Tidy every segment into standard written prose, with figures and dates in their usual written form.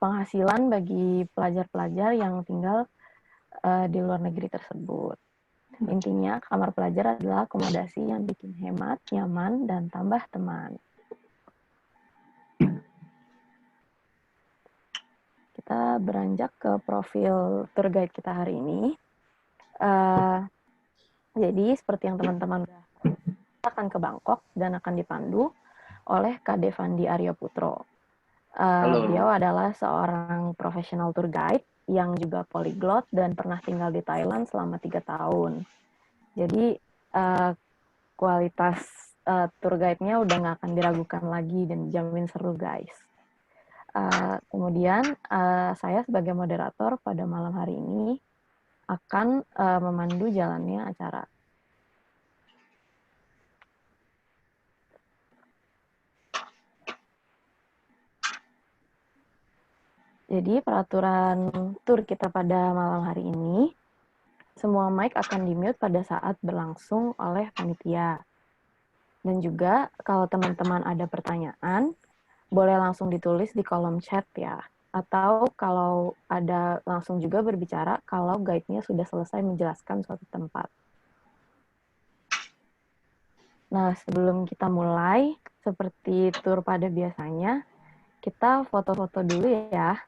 penghasilan bagi pelajar-pelajar yang tinggal di luar negeri tersebut. Intinya, kamar pelajar adalah akomodasi yang bikin hemat, nyaman, dan tambah teman. Kita beranjak ke profil tour guide kita hari ini. Jadi, seperti yang teman-teman kita akan ke Bangkok dan akan dipandu oleh Kak Devandi Aryo Putro. Beliau adalah seorang profesional tour guide yang juga polyglot dan pernah tinggal di Thailand selama 3 tahun. Jadi, kualitas tour guide-nya udah nggak akan diragukan lagi dan dijamin seru, guys. Kemudian, saya sebagai moderator pada malam hari ini akan memandu jalannya acara. Jadi peraturan tour kita pada malam hari ini, semua mic akan di-mute pada saat berlangsung oleh panitia. Dan juga kalau teman-teman ada pertanyaan, boleh langsung ditulis di kolom chat ya. Atau kalau ada langsung juga berbicara kalau guide-nya sudah selesai menjelaskan suatu tempat. Nah, sebelum kita mulai, seperti tour pada biasanya, kita foto-foto dulu ya.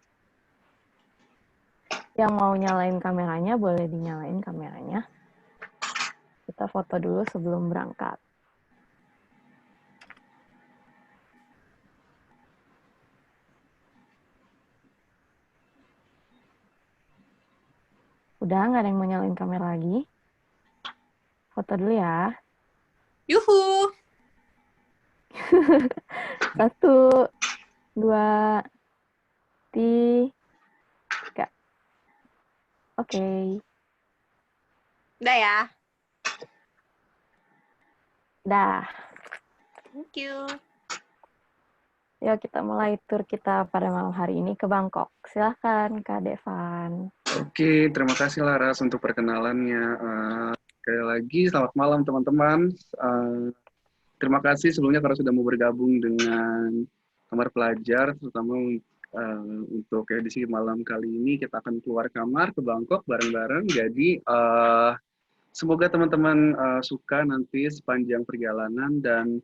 Yang mau nyalain kameranya, boleh dinyalain kameranya. Kita foto dulu sebelum berangkat. Udah, nggak ada yang mau nyalain kamera lagi? Foto dulu ya. Yuhu! 1, 2, 3. Oke. Udah ya? Dah. Thank you. Yuk kita mulai tour kita pada malam hari ini ke Bangkok. Silahkan Kak Devan. Oke, terima kasih Laras untuk perkenalannya. Sekali lagi, selamat malam teman-teman. Terima kasih sebelumnya karena sudah mau bergabung dengan kamar pelajar, terutama untuk edisi malam kali ini kita akan keluar kamar ke Bangkok bareng-bareng. Jadi semoga teman-teman suka nanti sepanjang perjalanan. Dan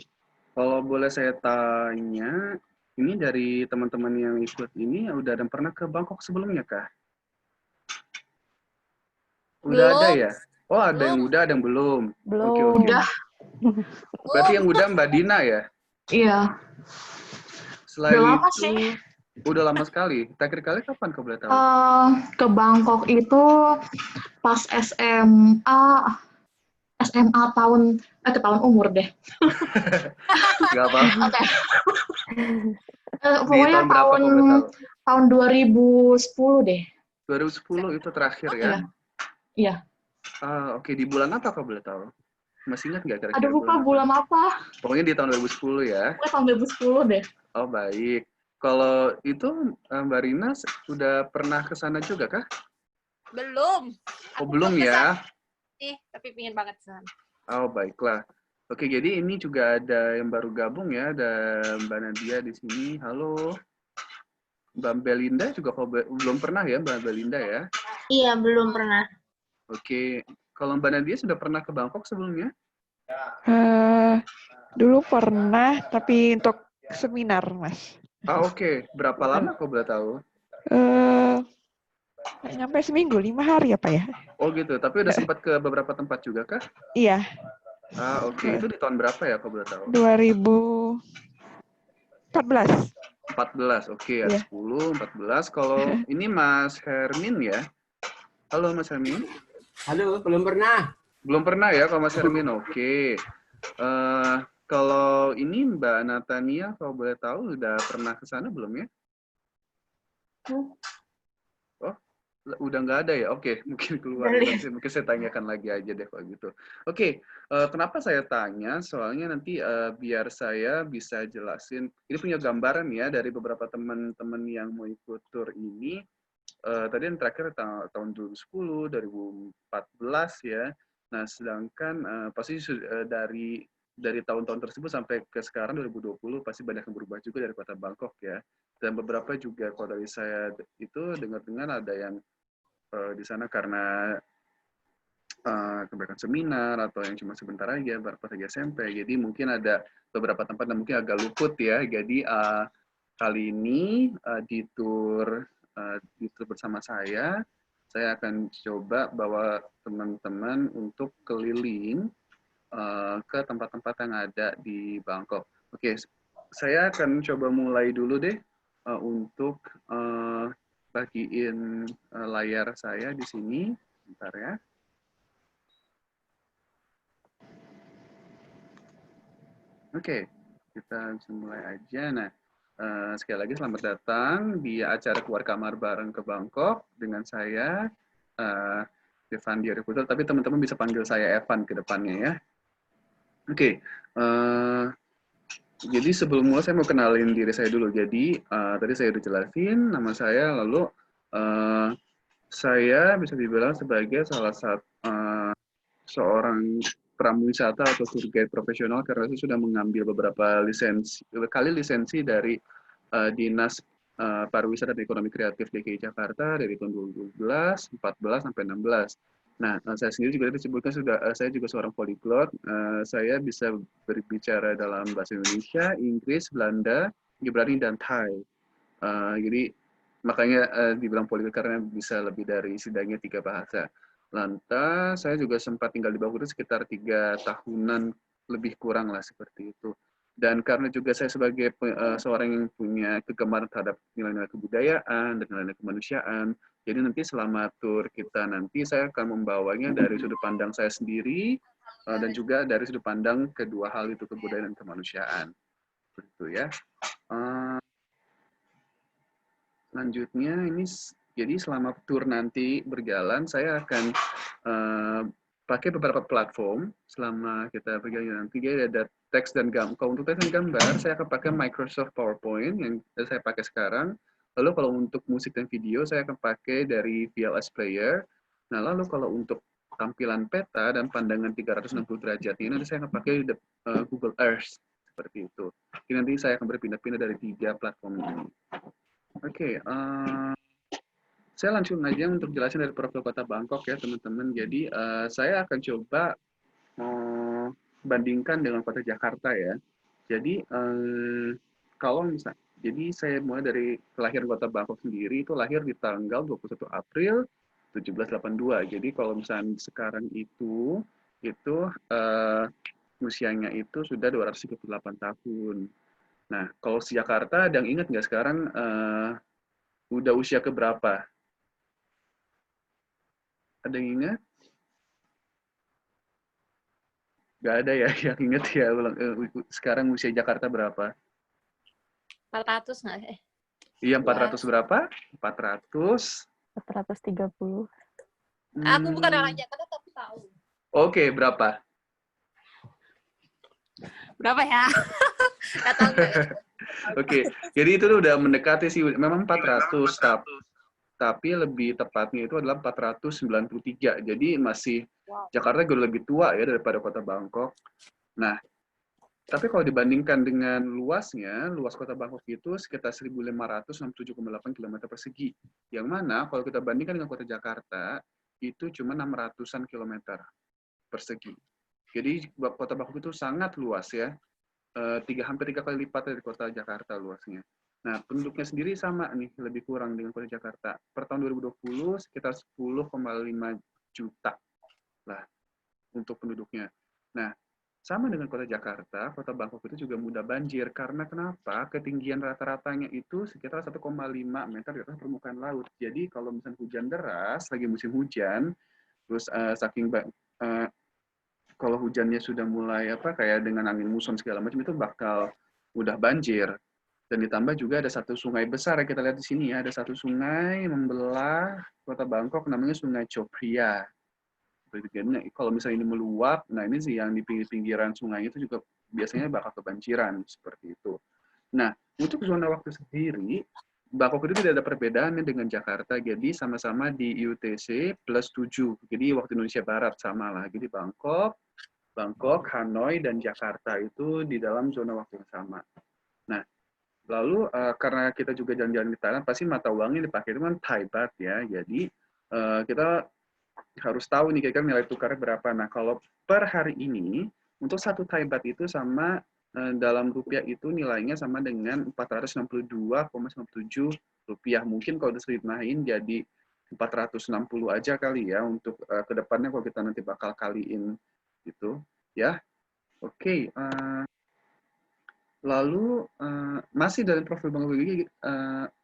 kalau boleh saya tanya, ini dari teman-teman yang ikut ini udah ada pernah ke Bangkok sebelumnya kah? Udah ada ya? Oh, ada yang udah, ada yang belum. Belum. Oke. Udah. Berarti yang udah Mbak Dina ya? Iya. Selain Udah lama itu, sih. udah lama sekali. Terakhir kali kapan kau boleh tahu? Ke Bangkok itu pas SMA tahun ketahuan umur deh. Gak apa-apa. Oke. Di Pokoknya tahun berapa kau boleh tahu? tahun 2010 deh. 2010 itu terakhir ya? Iya. Oke, di bulan apa kau boleh tahu? Masih ingat nggak kira-kira? Aduh, lupa bulan apa. Pokoknya di tahun 2010 ya? Pokoknya tahun 2010 deh. Oh, baik. Kalau itu Mbak Rina sudah pernah ke sana juga kah? Belum. Oh, belum ya? Sih, tapi pingin banget sana. Oh, baiklah. Oke, jadi ini juga ada yang baru gabung ya, ada Mbak Nadia di sini. Halo. Mbak Belinda juga belum pernah ya, Mbak Belinda ya? Iya, belum pernah. Oke, kalau Mbak Nadia sudah pernah ke Bangkok sebelumnya? Dulu pernah, tapi untuk seminar, Mas. Oke. Berapa lama kau boleh tahu? Nyampe seminggu, 5 hari apa ya? Oh gitu, tapi udah sempat ke beberapa tempat juga kah? Iya. Oke. Itu di tahun berapa ya kau boleh tahu? 2014. 14, oke. Ada 10, 14. Kalau ini Mas Hermin ya? Halo Mas Hermin. Halo, belum pernah. Belum pernah ya kalau Mas Hermin, oke. Kalau ini Mbak Natania, kalau boleh tahu udah pernah ke sana belum ya? Oh, udah nggak ada ya? Oke, mungkin keluar. Mungkin saya tanyakan lagi aja deh kalau gitu. Oke, kenapa saya tanya? Soalnya nanti biar saya bisa jelasin. Ini punya gambaran ya dari beberapa teman-teman yang mau ikut tour ini. Tadi yang terakhir tahun 2010, 2014 ya. Nah, sedangkan pasti dari tahun-tahun tersebut sampai ke sekarang 2020 pasti banyak yang berubah juga dari kota Bangkok ya. Dan beberapa juga kalau dari saya itu dengar-dengar ada yang di sana karena kebanyakan seminar atau yang cuma sebentar aja, beberapa saja SMP. Jadi mungkin ada beberapa tempat yang mungkin agak luput ya. Jadi kali ini di tour bersama saya akan coba bawa teman-teman untuk keliling ke tempat-tempat yang ada di Bangkok. Oke, saya akan coba mulai dulu deh untuk bagiin layar saya di sini. Bentar ya. Oke, kita bisa mulai aja. Nah, sekali lagi selamat datang di acara Keluar Kamar Bareng ke Bangkok dengan saya, Evan Diary Putra, tapi teman-teman bisa panggil saya Evan ke depannya ya. Oke, jadi sebelum mulai saya mau kenalin diri saya dulu. Jadi tadi saya udah jelasin nama saya, lalu saya bisa dibilang sebagai salah satu seorang pramuwisata atau tour guide profesional karena saya sudah mengambil beberapa lisensi dari Dinas Pariwisata dan Ekonomi Kreatif DKI Jakarta dari tahun 2012, 14 sampai 16. Nah, saya sendiri juga disebutkan saya juga seorang polyglot. Saya bisa berbicara dalam bahasa Indonesia, Inggris, Belanda, Ibrani, dan Thai. Jadi makanya dibilang polyglot karena bisa lebih dari setidaknya 3 bahasa. Lantas saya juga sempat tinggal di Bangkok itu sekitar 3 tahunan lebih kurang lah seperti itu. Dan karena juga saya sebagai seorang yang punya kegemaran terhadap nilai-nilai kebudayaan dan nilai-nilai kemanusiaan, jadi nanti selama tur kita nanti saya akan membawanya dari sudut pandang saya sendiri dan juga dari sudut pandang kedua hal itu, kebudayaan dan kemanusiaan. Begitu ya. Selanjutnya ini jadi selama tour nanti berjalan, saya akan pakai beberapa platform selama kita berjalan nanti. Jadi ada teks dan gambar. Kalau untuk teks dan gambar, saya akan pakai Microsoft PowerPoint yang saya pakai sekarang. Lalu kalau untuk musik dan video, saya akan pakai dari VLS Player. Nah, lalu kalau untuk tampilan peta dan pandangan 360 derajat ini, nanti saya akan pakai Google Earth. Seperti itu. Jadi nanti saya akan berpindah-pindah dari 3 platform ini. Oke, saya langsung aja untuk jelasin dari profil kota Bangkok ya teman-teman. Jadi saya akan coba bandingkan dengan kota Jakarta ya. Jadi kalau misalnya, jadi saya mulai dari kelahiran kota Bangkok sendiri itu lahir di tanggal 21 April 1782. Jadi kalau misalnya sekarang itu usianya itu sudah 238 tahun. Nah, kalau si Jakarta, ada yang ingat nggak sekarang udah usia keberapa? Ada yang ingat? Nggak ada ya yang ingat ya. Sekarang usia Jakarta berapa? 400 nggak sih? Iya, 400 berapa? 400. 430. Aku bukan orang Jakarta tapi tahu. Oke, berapa? Berapa ya? Nggak tahu gue. Oke, jadi itu udah mendekati sih. Memang 400, tapi lebih tepatnya itu adalah 493. Jadi masih Jakarta jauh lebih tua ya daripada kota Bangkok. Nah, tapi kalau dibandingkan dengan luasnya, luas kota Bangkok itu sekitar 1.567,8 km persegi. Yang mana kalau kita bandingkan dengan kota Jakarta, itu cuma 600-an kilometer persegi. Jadi kota Bangkok itu sangat luas ya. Hampir 3 kali lipat dari kota Jakarta luasnya. Nah, penduduknya sendiri sama nih, lebih kurang dengan kota Jakarta. Per tahun 2020 sekitar 10,5 juta lah untuk penduduknya. Nah, sama dengan kota Jakarta, kota Bangkok itu juga mudah banjir. Karena kenapa? Ketinggian rata-ratanya itu sekitar 1,5 meter di atas permukaan laut. Jadi kalau misalnya hujan deras, lagi musim hujan, terus kalau hujannya sudah mulai kayak dengan angin muson segala macam itu bakal mudah banjir. Dan ditambah juga ada satu sungai besar yang kita lihat di sini ya, ada satu sungai membelah kota Bangkok namanya Sungai Chao Phraya. Kalau misalnya ini meluap, nah ini sih yang di pinggir-pinggiran sungai itu juga biasanya bakal kebanjiran seperti itu. Nah, untuk zona waktu sendiri, Bangkok itu tidak ada perbedaannya dengan Jakarta, jadi sama-sama di UTC plus 7. Jadi waktu Indonesia Barat sama lah. Jadi Bangkok, Hanoi, dan Jakarta itu di dalam zona waktu yang sama. Nah, Lalu karena kita juga jalan-jalan di Thailand, pasti mata uangnya dipakai itu kan Thai baht ya. Jadi kita harus tahu nih kira-kira nilai tukarnya berapa. Nah, kalau per hari ini untuk satu Thai baht itu sama dalam rupiah itu nilainya sama dengan 462,97 rupiah. Mungkin kalau diselimnahin jadi 460 aja kali ya untuk kedepannya kalau kita nanti bakal kaliin gitu ya. Oke. Lalu masih dari profil Bangkok ini,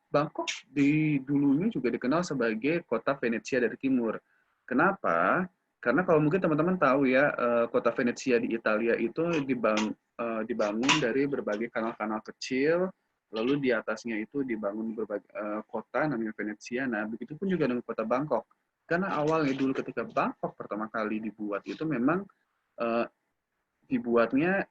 Bangkok di dulunya juga dikenal sebagai kota Venesia dari timur. Kenapa? Karena kalau mungkin teman-teman tahu ya, kota Venesia di Italia itu dibangun dari berbagai kanal-kanal kecil, lalu di atasnya itu dibangun berbagai kota namanya Venesia. Nah, begitu pun juga dengan kota Bangkok. Karena awalnya dulu ketika Bangkok pertama kali dibuat itu memang dibuatnya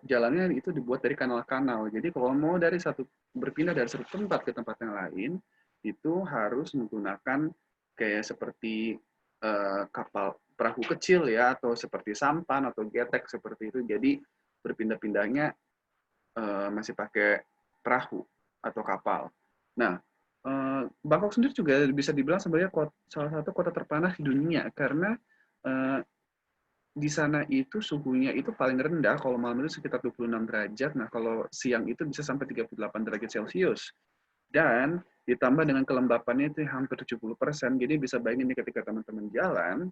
jalannya itu dibuat dari kanal-kanal. Jadi kalau mau berpindah dari satu tempat ke tempat yang lain, itu harus menggunakan kayak seperti kapal perahu kecil ya, atau seperti sampan atau getek seperti itu. Jadi berpindah-pindahnya masih pakai perahu atau kapal. Nah, Bangkok sendiri juga bisa dibilang sebagai salah satu kota terpanas di dunia karena di sana itu suhunya itu paling rendah, kalau malam itu sekitar 26 derajat, nah kalau siang itu bisa sampai 38 derajat Celcius. Dan ditambah dengan kelembapannya itu hampir 70%, jadi bisa bayangin nih ketika teman-teman jalan,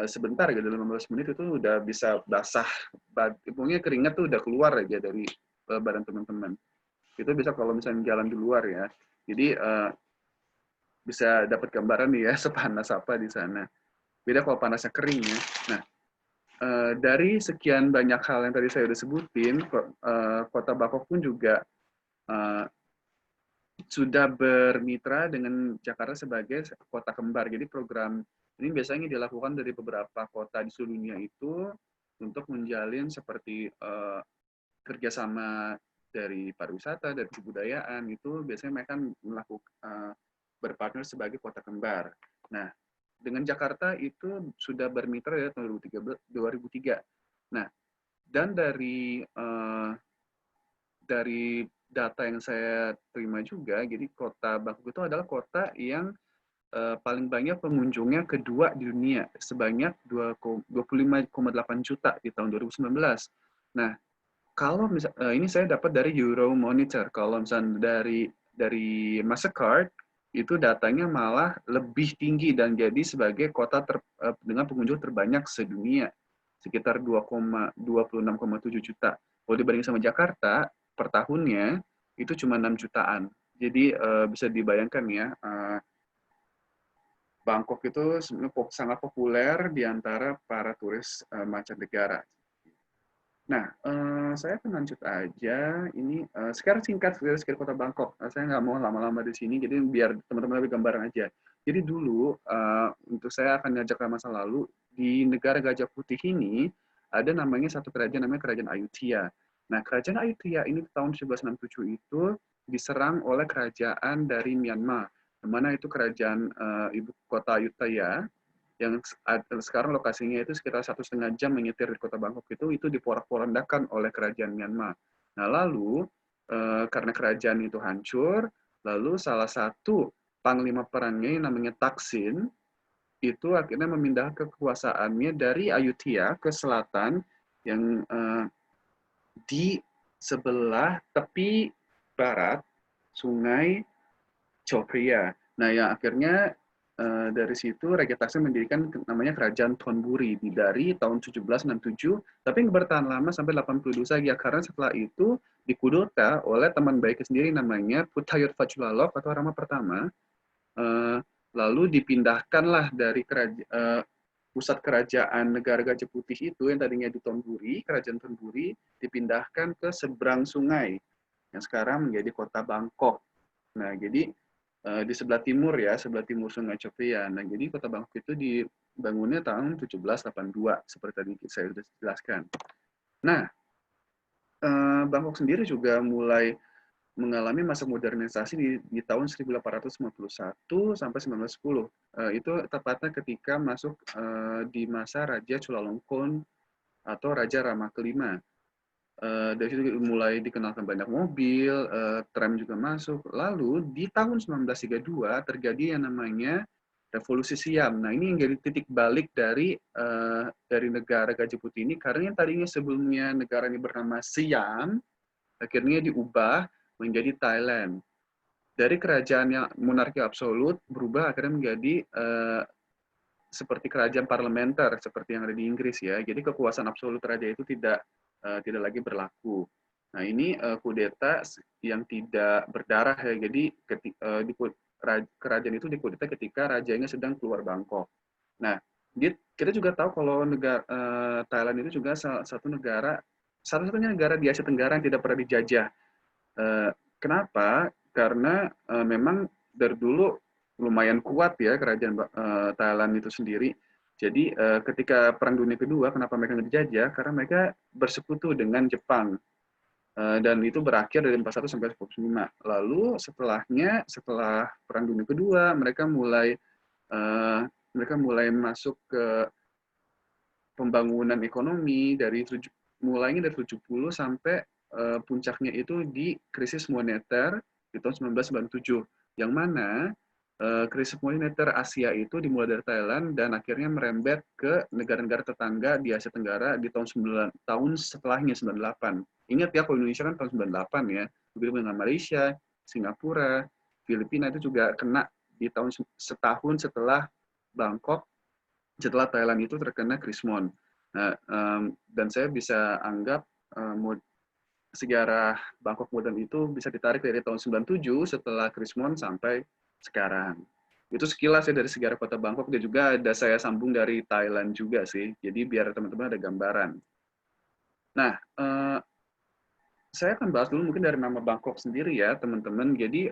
sebentar gitu, 15 menit itu udah bisa basah, pokoknya keringat tuh udah keluar aja dari badan teman-teman. Itu bisa kalau misalnya jalan di luar ya. Jadi bisa dapat gambaran nih ya, sepanas apa di sana. Beda kalau panasnya kering ya. Nah, dari sekian banyak hal yang tadi saya udah sebutin, Kota Bangkok pun juga sudah bermitra dengan Jakarta sebagai kota kembar. Jadi program ini biasanya dilakukan dari beberapa kota di seluruh dunia itu untuk menjalin seperti kerjasama dari pariwisata, dari kebudayaan, itu biasanya mereka melakukan berpartner sebagai kota kembar. Nah, dengan Jakarta itu sudah bermitra ya tahun 2003. Nah, dan dari data yang saya terima juga, jadi kota Bangkok itu adalah kota yang paling banyak pengunjungnya kedua di dunia, sebanyak 25,8 juta di tahun 2019. Nah, kalau ini saya dapat dari Euromonitor, kalau misalnya dari Mastercard, itu datanya malah lebih tinggi dan jadi sebagai kota dengan pengunjung terbanyak sedunia, sekitar 26,7 juta. Kalau dibanding sama Jakarta, per tahunnya itu cuma 6 jutaan. Jadi bisa dibayangkan ya, Bangkok itu sangat populer di antara para turis mancanegara. Nah, saya akan lanjut aja. Ini sekarang singkat kota Bangkok. Saya nggak mau lama-lama di sini, jadi biar teman-teman lebih gambaran aja. Jadi dulu, untuk saya akan ngajak ke masa lalu, di negara Gajah Putih ini, ada namanya satu kerajaan, namanya Kerajaan Ayutthaya. Nah, Kerajaan Ayutthaya ini tahun 1767 itu diserang oleh kerajaan dari Myanmar, di mana itu kerajaan ibu kota Ayutthaya, yang sekarang lokasinya itu sekitar 1,5 jam menyetir di kota Bangkok itu diporak-porandakan oleh kerajaan Myanmar. Nah, lalu karena kerajaan itu hancur, lalu salah satu panglima perangnya yang namanya Taksin itu akhirnya memindah kekuasaannya dari Ayutthaya ke selatan yang di sebelah tepi barat Sungai Chao Phraya. Nah, yang akhirnya dari situ Raja Taksin mendirikan namanya Kerajaan Thonburi dari tahun 1767, tapi bertahan lama sampai 82 saja karena setelah itu dikudeta oleh teman baiknya sendiri namanya Puthayut Phachulalok atau Rama pertama, lalu dipindahkanlah dari pusat kerajaan negara Gajah Putih itu yang tadinya di Thonburi, Kerajaan Thonburi dipindahkan ke seberang sungai yang sekarang menjadi kota Bangkok. Nah, jadi di sebelah timur ya, sebelah timur Sungai Chao Phraya. Nah, jadi kota Bangkok itu dibangunnya tahun 1782, seperti tadi saya sudah jelaskan. Nah, Bangkok sendiri juga mulai mengalami masa modernisasi di tahun 1851 sampai 1910. Itu tepatnya ketika masuk di masa Raja Chulalongkorn atau Raja Rama kelima. Dari situ mulai dikenalkan banyak mobil, tram juga masuk. Lalu di tahun 1932 terjadi yang namanya Revolusi Siam. Nah, ini yang jadi titik balik dari negara Gajah Putih ini, karena yang tadinya sebelumnya negara ini bernama Siam, akhirnya diubah menjadi Thailand. Dari kerajaan yang monarki absolut berubah akhirnya menjadi seperti kerajaan parlementer seperti yang ada di Inggris ya. Jadi kekuasaan absolut raja itu tidak lagi berlaku. Nah, ini kudeta yang tidak berdarah ya. Jadi kerajaan itu dikudeta ketika rajanya sedang keluar Bangkok. Nah, kita juga tahu kalau negara Thailand itu juga satu-satunya negara di Asia Tenggara yang tidak pernah dijajah. Kenapa? Karena memang dari dulu lumayan kuat ya kerajaan Thailand itu sendiri. Jadi ketika Perang Dunia Kedua, kenapa mereka nggak dijajah? Karena mereka bersekutu dengan Jepang. Dan itu berakhir dari 41 sampai 45. Lalu setelah Perang Dunia Kedua, mereka mulai masuk ke pembangunan ekonomi mulainya dari 70 sampai puncaknya itu di krisis moneter di tahun 1997, yang mana krisis moneter Asia itu dimulai dari Thailand dan akhirnya merembet ke negara-negara tetangga di Asia Tenggara di tahun setelahnya 98. Ingat ya, kalau Indonesia kan tahun 98 ya, begitu dengan Malaysia, Singapura, Filipina itu juga kena di tahun setahun setelah Thailand itu terkena krismon. Nah, dan saya bisa anggap sejarah Bangkok modern itu bisa ditarik dari tahun 97 setelah krismon sampai sekarang. Itu sekilas ya dari sejarah kota Bangkok, dan juga ada saya sambung dari Thailand juga sih. Jadi biar teman-teman ada gambaran. Nah, saya akan bahas dulu mungkin dari nama Bangkok sendiri ya, teman-teman. Jadi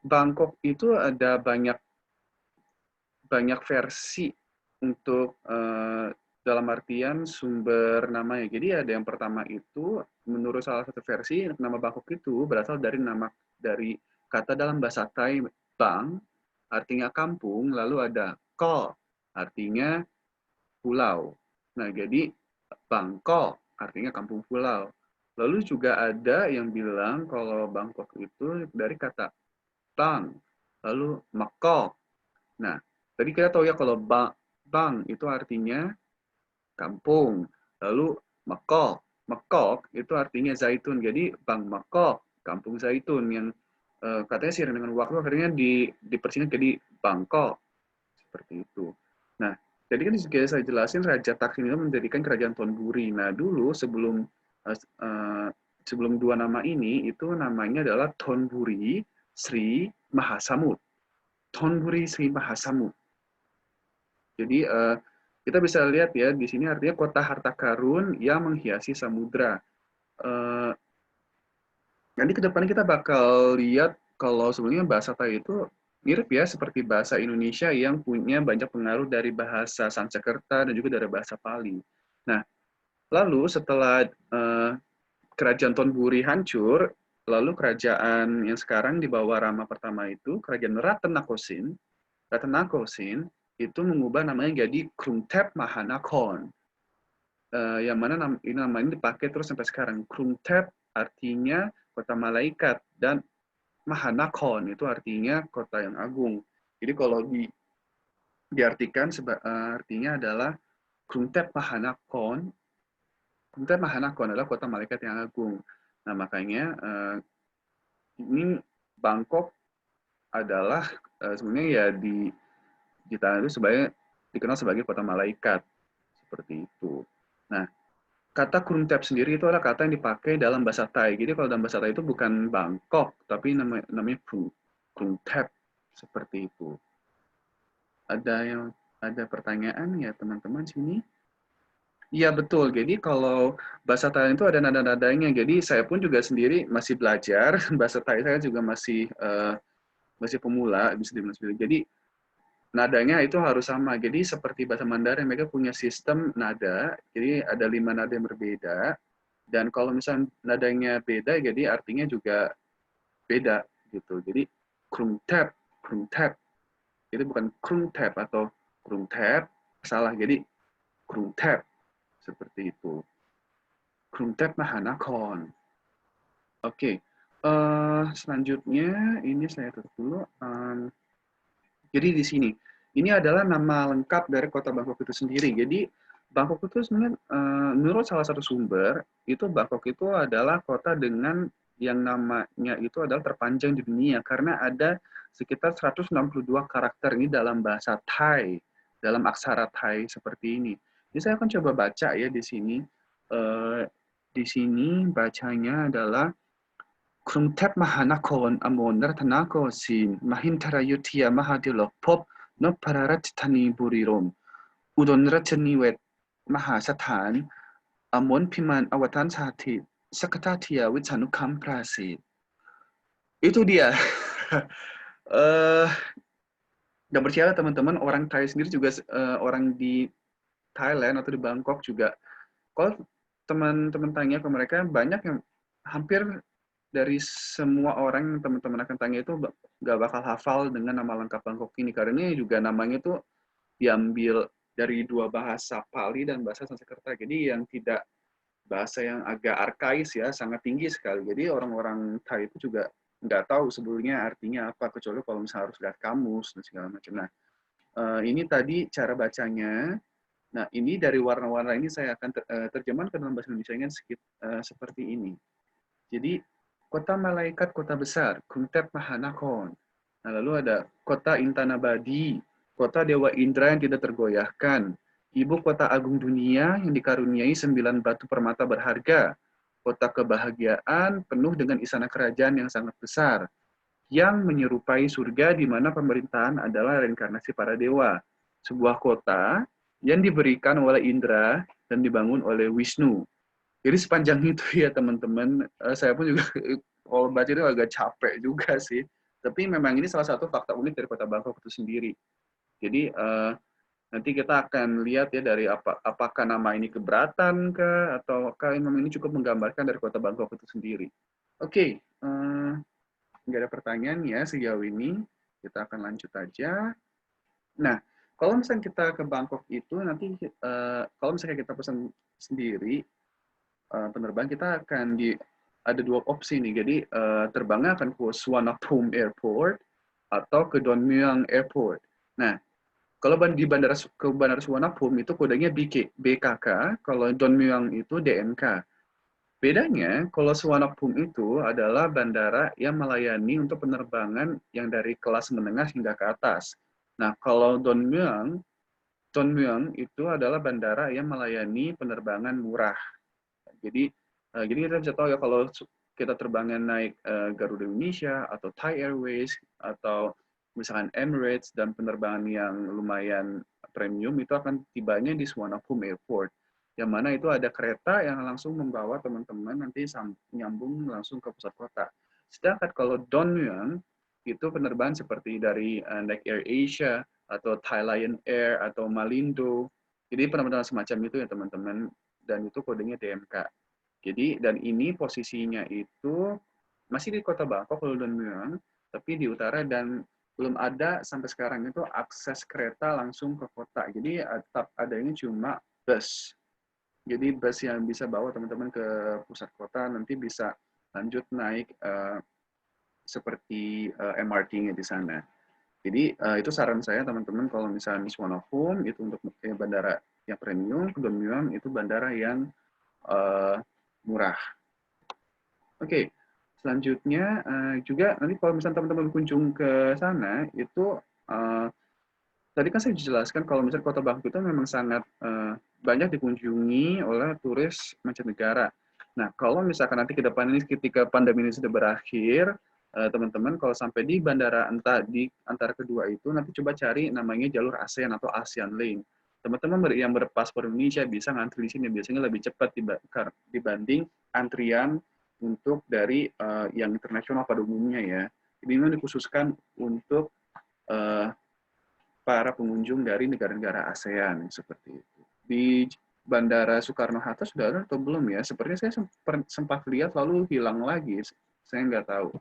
Bangkok itu ada banyak versi untuk dalam artian sumber namanya. Jadi ada yang pertama itu, menurut salah satu versi, nama Bangkok itu berasal dari kata dalam bahasa Thai Bang, artinya kampung, lalu ada Ko, artinya pulau. Nah, jadi Bangkok, artinya kampung pulau. Lalu juga ada yang bilang kalau Bangkok itu dari kata Bang, lalu Makok. Nah, tadi kita tahu ya kalau Bang itu artinya kampung. Lalu Mekok itu artinya zaitun. Jadi Bang Mekok, kampung zaitun, yang katanya seiring dengan waktu akhirnya dipersingkat jadi Bangkok. Seperti itu. Nah, jadi kan juga saya jelasin Raja Taksin itu mendirikan kerajaan Thonburi. Nah, dulu sebelum dua nama ini, itu namanya adalah Thonburi Sri Mahasamud. Thonburi Sri Mahasamud. Jadi kita bisa lihat ya di sini artinya kota harta karun yang menghiasi samudra. Nanti ke depan kita bakal lihat kalau sebenarnya bahasa Thai itu mirip ya seperti bahasa Indonesia yang punya banyak pengaruh dari bahasa Sanskerta dan juga dari bahasa Pali. Nah, lalu setelah kerajaan Thonburi hancur, lalu kerajaan yang sekarang di bawah Rama pertama itu, kerajaan Ratanakosin itu mengubah namanya jadi Krungthep Mahanakhon. Yang mana ini namanya dipakai terus sampai sekarang. Krungthep artinya kota malaikat, dan Mahanakhon itu artinya kota yang agung. Jadi kalau diartikan artinya adalah Krungthep Mahanakhon. Krungthep Mahanakhon adalah kota malaikat yang agung. Nah, makanya ini Bangkok adalah sebenarnya ya di tanah itu dikenal sebagai kota malaikat, seperti itu. Nah, kata Krungthep sendiri itu adalah kata yang dipakai dalam bahasa Thai. Jadi kalau dalam bahasa Thai itu bukan Bangkok, tapi namanya Krungthep, seperti itu. Ada pertanyaan ya teman-teman sini? Iya betul. Jadi kalau bahasa Thai itu ada nada-nadanya. Jadi saya pun juga sendiri masih belajar bahasa Thai. Saya juga masih pemula, bisa dibilang seperti itu. Jadi nadanya itu harus sama. Jadi seperti bahasa Mandarin, mereka punya sistem nada. Jadi ada 5 nada yang berbeda. Dan kalau misalnya nadanya beda, jadi artinya juga beda gitu. Jadi Krungthep. Jadi bukan Krungthep atau Krungthep, salah. Jadi Krungthep, seperti itu. Krungthep Mahanakon. Oke. Selanjutnya ini saya tutup dulu. Jadi di sini, ini adalah nama lengkap dari kota Bangkok itu sendiri. Jadi Bangkok itu sebenarnya menurut salah satu sumber, itu Bangkok itu adalah kota dengan yang namanya itu adalah terpanjang di dunia karena ada sekitar 162 karakter ini dalam bahasa Thai, dalam aksara Thai seperti ini. Jadi saya akan coba baca ya di sini. Di sini bacanya adalah Krungthep Mahanakon Amon Ratanako Sin Mahintarayutia Mahadilopop No Pararatitani Burirom Udon Rataniwet Mahasathan Amon Piman Awatan Sati Sakatatia Witsanukam Prasid. Itu dia. Dan percaya teman-teman, orang Thai sendiri juga orang di Thailand atau di Bangkok juga, kalau teman-teman tanya ke mereka, banyak yang hampir dari semua orang yang teman-teman akan tanya itu nggak bakal hafal dengan nama lengkap Bangkok ini. Karena ini juga namanya itu diambil dari dua bahasa Pali dan bahasa Sanskerta. Jadi yang tidak bahasa yang agak arkais ya, sangat tinggi sekali. Jadi orang-orang Thai itu juga nggak tahu sebetulnya artinya apa, kecuali kalau misalnya harus lihat kamus dan segala macam. Nah, ini tadi cara bacanya. Nah, ini dari warna-warna ini saya akan terjemahkan ke dalam bahasa Indonesia-nya seperti ini. Jadi, kota malaikat, kota besar, Krungthep Mahanakon. Nah, lalu ada kota Intanabadi, kota Dewa Indra yang tidak tergoyahkan, ibu kota agung dunia yang dikaruniai 9 batu permata berharga, kota kebahagiaan penuh dengan istana kerajaan yang sangat besar, yang menyerupai surga di mana pemerintahan adalah reinkarnasi para dewa. Sebuah kota yang diberikan oleh Indra dan dibangun oleh Wisnu. Jadi sepanjang itu ya teman-teman, saya pun juga kalau baca itu agak capek juga sih. Tapi memang ini salah satu fakta unik dari kota Bangkok itu sendiri. Jadi nanti kita akan lihat ya dari apakah nama ini keberatan kah, atau memang ini cukup menggambarkan dari kota Bangkok itu sendiri. Oke, nggak ada pertanyaan ya sejauh ini. Kita akan lanjut aja. Nah, kalau misalnya kita ke Bangkok itu nanti, kalau misalnya kita pesan sendiri, penerbangan kita akan ada dua opsi nih. Jadi terbangnya akan ke Suvarnabhumi Airport atau ke Don Mueang Airport. Nah, kalau di bandara Suvarnabhumi itu kodenya BKK, kalau Don Mueang itu DMK. Bedanya, kalau Suvarnabhumi itu adalah bandara yang melayani untuk penerbangan yang dari kelas menengah hingga ke atas. Nah, kalau Don Mueang itu adalah bandara yang melayani penerbangan murah. Jadi kita bisa tahu ya kalau kita terbangnya naik Garuda Indonesia atau Thai Airways atau misalkan Emirates dan penerbangan yang lumayan premium itu akan tibanya di Suvarnabhumi Airport. Yang mana itu ada kereta yang langsung membawa teman-teman nanti nyambung langsung ke pusat kota. Sedangkan kalau Don Mueang itu penerbangan seperti dari naik Air Asia atau Thai Lion Air atau Malindo. Jadi penerbangan semacam itu ya teman-teman. Dan itu kodenya DMK. Jadi, dan ini posisinya itu masih di kota Bangkok, kalau Don Mueang, tapi di utara dan belum ada sampai sekarang itu akses kereta langsung ke kota. Jadi, ada ini cuma bus. Jadi, bus yang bisa bawa teman-teman ke pusat kota, nanti bisa lanjut naik seperti MRT-nya di sana. Jadi, itu saran saya teman-teman kalau misalnya Suvarnabhumi itu untuk bandara yang premium, Don Mueang itu bandara yang murah. Oke, selanjutnya juga nanti kalau misalnya teman-teman kunjung ke sana itu tadi kan saya jelaskan kalau misalnya kota Bangkok itu memang sangat banyak dikunjungi oleh turis mancanegara. Nah, kalau misalkan nanti ke depan ini ketika pandemi ini sudah berakhir, teman-teman kalau sampai di bandara di antara kedua itu nanti coba cari namanya jalur ASEAN atau ASEAN Lane. Teman-teman yang berpaspor Indonesia bisa ngantri di sini, biasanya lebih cepat dibanding antrian untuk dari yang internasional pada umumnya ya. Ini memang dikhususkan untuk para pengunjung dari negara-negara ASEAN seperti itu. Di Bandara Soekarno-Hatta sudah ada atau belum ya? Sepertinya saya sempat lihat lalu hilang lagi, saya nggak tahu.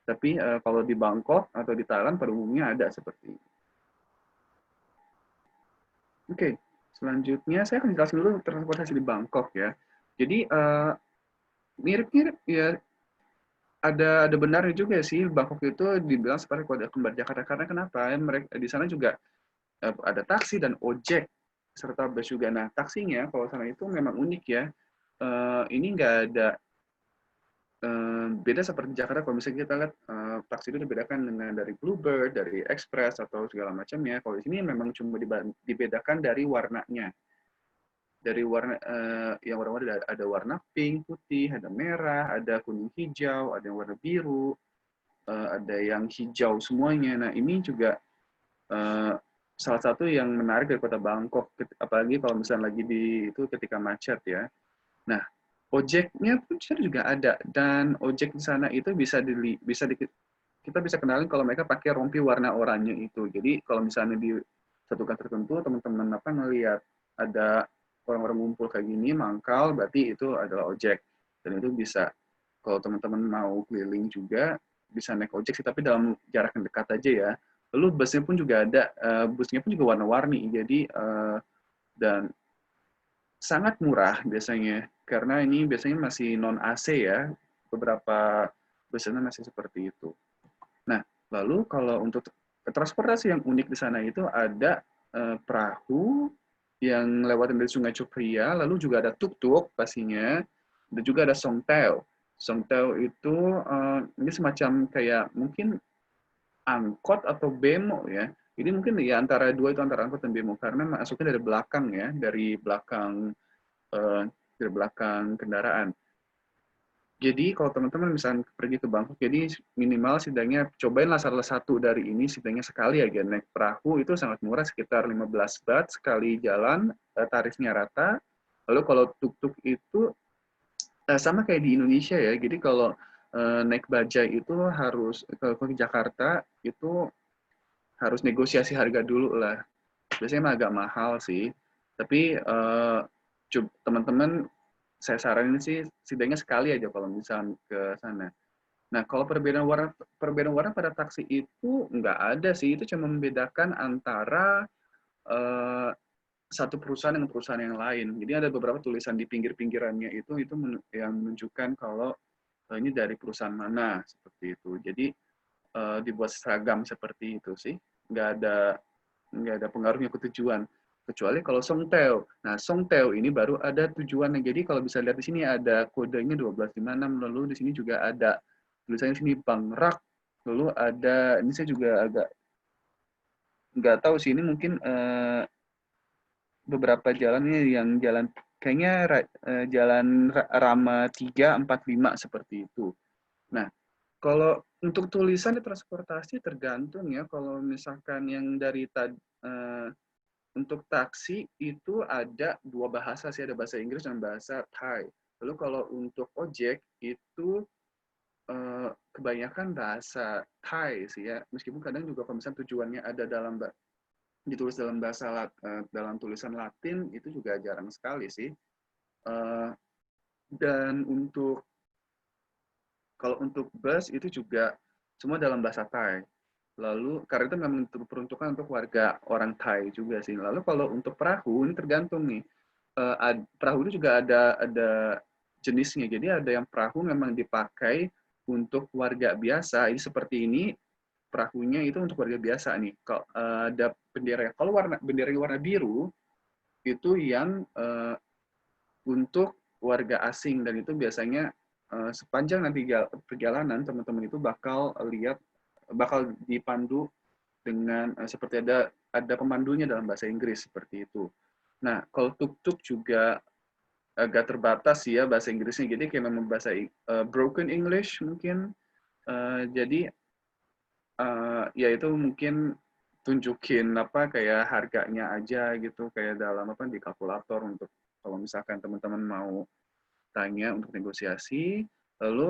Tapi kalau di Bangkok atau di Thailand pada umumnya ada seperti itu. Oke, selanjutnya saya akan jelaskan dulu transportasi di Bangkok ya. Jadi mirip-mirip ya, ada benarnya juga sih Bangkok itu dibilang seperti kota kembar Jakarta, karena kenapa? Mereka di sana juga ada taksi dan ojek serta bus juga. Nah, taksinya kalau sana itu memang unik ya. Ini nggak ada beda seperti Jakarta. Kalau misalnya kita lihat taksi itu dibedakan dengan dari Bluebird, dari Express atau segala macamnya. Kalau di sini memang cuma dibedakan dari warnanya. Dari warna yang warna-warna ada warna pink, putih, ada merah, ada kuning hijau, ada yang warna biru, ada yang hijau semuanya. Nah, ini juga salah satu yang menarik dari kota Bangkok, apalagi kalau misalnya lagi di itu ketika macet ya. Nah, ojeknya pun juga ada, dan ojek di sana itu kita bisa kenalin kalau mereka pakai rompi warna oranye itu. Jadi kalau misalnya di satu kantor tertentu teman-teman ngelihat ada orang-orang ngumpul kayak gini mangkal, berarti itu adalah ojek. Dan itu bisa kalau teman-teman mau keliling juga bisa naik ojek sih, tapi dalam jarak yang dekat aja ya. Lalu busnya pun juga ada, busnya pun juga warna-warni, jadi dan sangat murah biasanya, karena ini biasanya masih non AC ya, beberapa busnya masih seperti itu. Nah, lalu kalau untuk transportasi yang unik di sana itu ada perahu yang lewatin dari Sungai Chukria, lalu juga ada tuk-tuk pastinya, dan juga ada songteo. Songteo itu ini semacam kayak mungkin angkot atau bemo ya. Jadi mungkin ya antara dua itu, antara angkot dan bemo, karena masuknya dari belakang ya, dari belakang kendaraan. Jadi kalau teman-teman misalnya pergi ke Bangkok, jadi minimal setidaknya cobainlah salah satu dari ini setidaknya sekali aja. Naik perahu itu sangat murah, sekitar 15 baht sekali jalan, tarifnya rata. Lalu kalau tuk-tuk itu sama kayak di Indonesia ya. Jadi kalau naik bajai itu harus ke Jakarta itu harus negosiasi harga dulu lah. Biasanya emang agak mahal sih. Tapi teman-teman saya saranin sih setidaknya sekali aja kalau misalnya ke sana. Nah, kalau perbedaan warna pada taksi itu nggak ada sih. Itu cuma membedakan antara satu perusahaan dengan perusahaan yang lain. Jadi ada beberapa tulisan di pinggir-pinggirannya itu yang menunjukkan kalau ini dari perusahaan mana seperti itu. Jadi dibuat seragam seperti itu sih. Nggak ada pengaruhnya ke tujuan. Kecuali kalau Songteo. Nah, Songteo ini baru ada tujuannya. Jadi kalau bisa lihat di sini ada kodenya 1256, lalu di sini juga ada tulisannya sini Bang Rak. Lalu ada, ini saya juga agak nggak tahu sih, ini mungkin beberapa jalannya yang jalan kayaknya jalan Rama 3, 4, 5 seperti itu. Nah, kalau untuk tulisan di transportasi tergantung ya. Kalau misalkan yang dari untuk taksi itu ada dua bahasa sih, ada bahasa Inggris dan bahasa Thai. Lalu kalau untuk ojek itu kebanyakan bahasa Thai sih ya. Meskipun kadang juga kalau misalnya tujuannya ada ditulis dalam dalam tulisan Latin, itu juga jarang sekali sih. Dan kalau untuk bus itu juga semua dalam bahasa Thai. Lalu karena itu memang diperuntukkan untuk warga orang Thai juga sih. Lalu kalau untuk perahu ini tergantung nih. Perahu itu juga ada jenisnya. Jadi ada yang perahu memang dipakai untuk warga biasa. Ini seperti ini, perahunya itu untuk warga biasa nih. Kalau ada bendera, kalau bendera warna biru itu yang untuk warga asing, dan itu biasanya sepanjang nanti perjalanan teman-teman itu bakal dipandu dengan seperti ada pemandunya dalam bahasa Inggris seperti itu. Nah, kalau tuk-tuk juga agak terbatas ya bahasa Inggrisnya, jadi kayak memang bahasa broken English mungkin. Jadi ya itu mungkin tunjukin kayak harganya aja gitu, kayak dalam di kalkulator untuk kalau misalkan teman-teman mau tanya untuk negosiasi. Lalu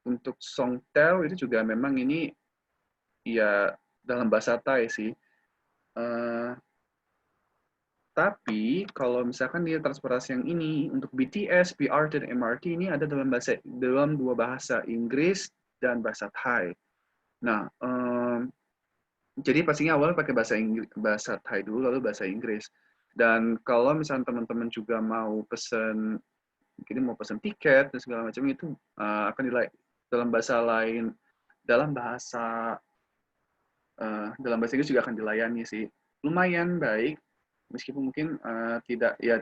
untuk Songteo itu juga memang ini ya dalam bahasa Thai sih. Tapi kalau misalkan di transportasi yang ini untuk BTS, BRT, dan MRT ini ada dalam dua bahasa, Inggris dan bahasa Thai. Nah, jadi pastinya awalnya pakai bahasa Thai dulu, lalu bahasa Inggris. Dan kalau misalnya teman-teman juga mau pesen mungkin mau pesan tiket dan segala macam itu akan dalam bahasa lain, dalam bahasa Inggris juga akan dilayani sih. Lumayan baik, meskipun mungkin tidak ya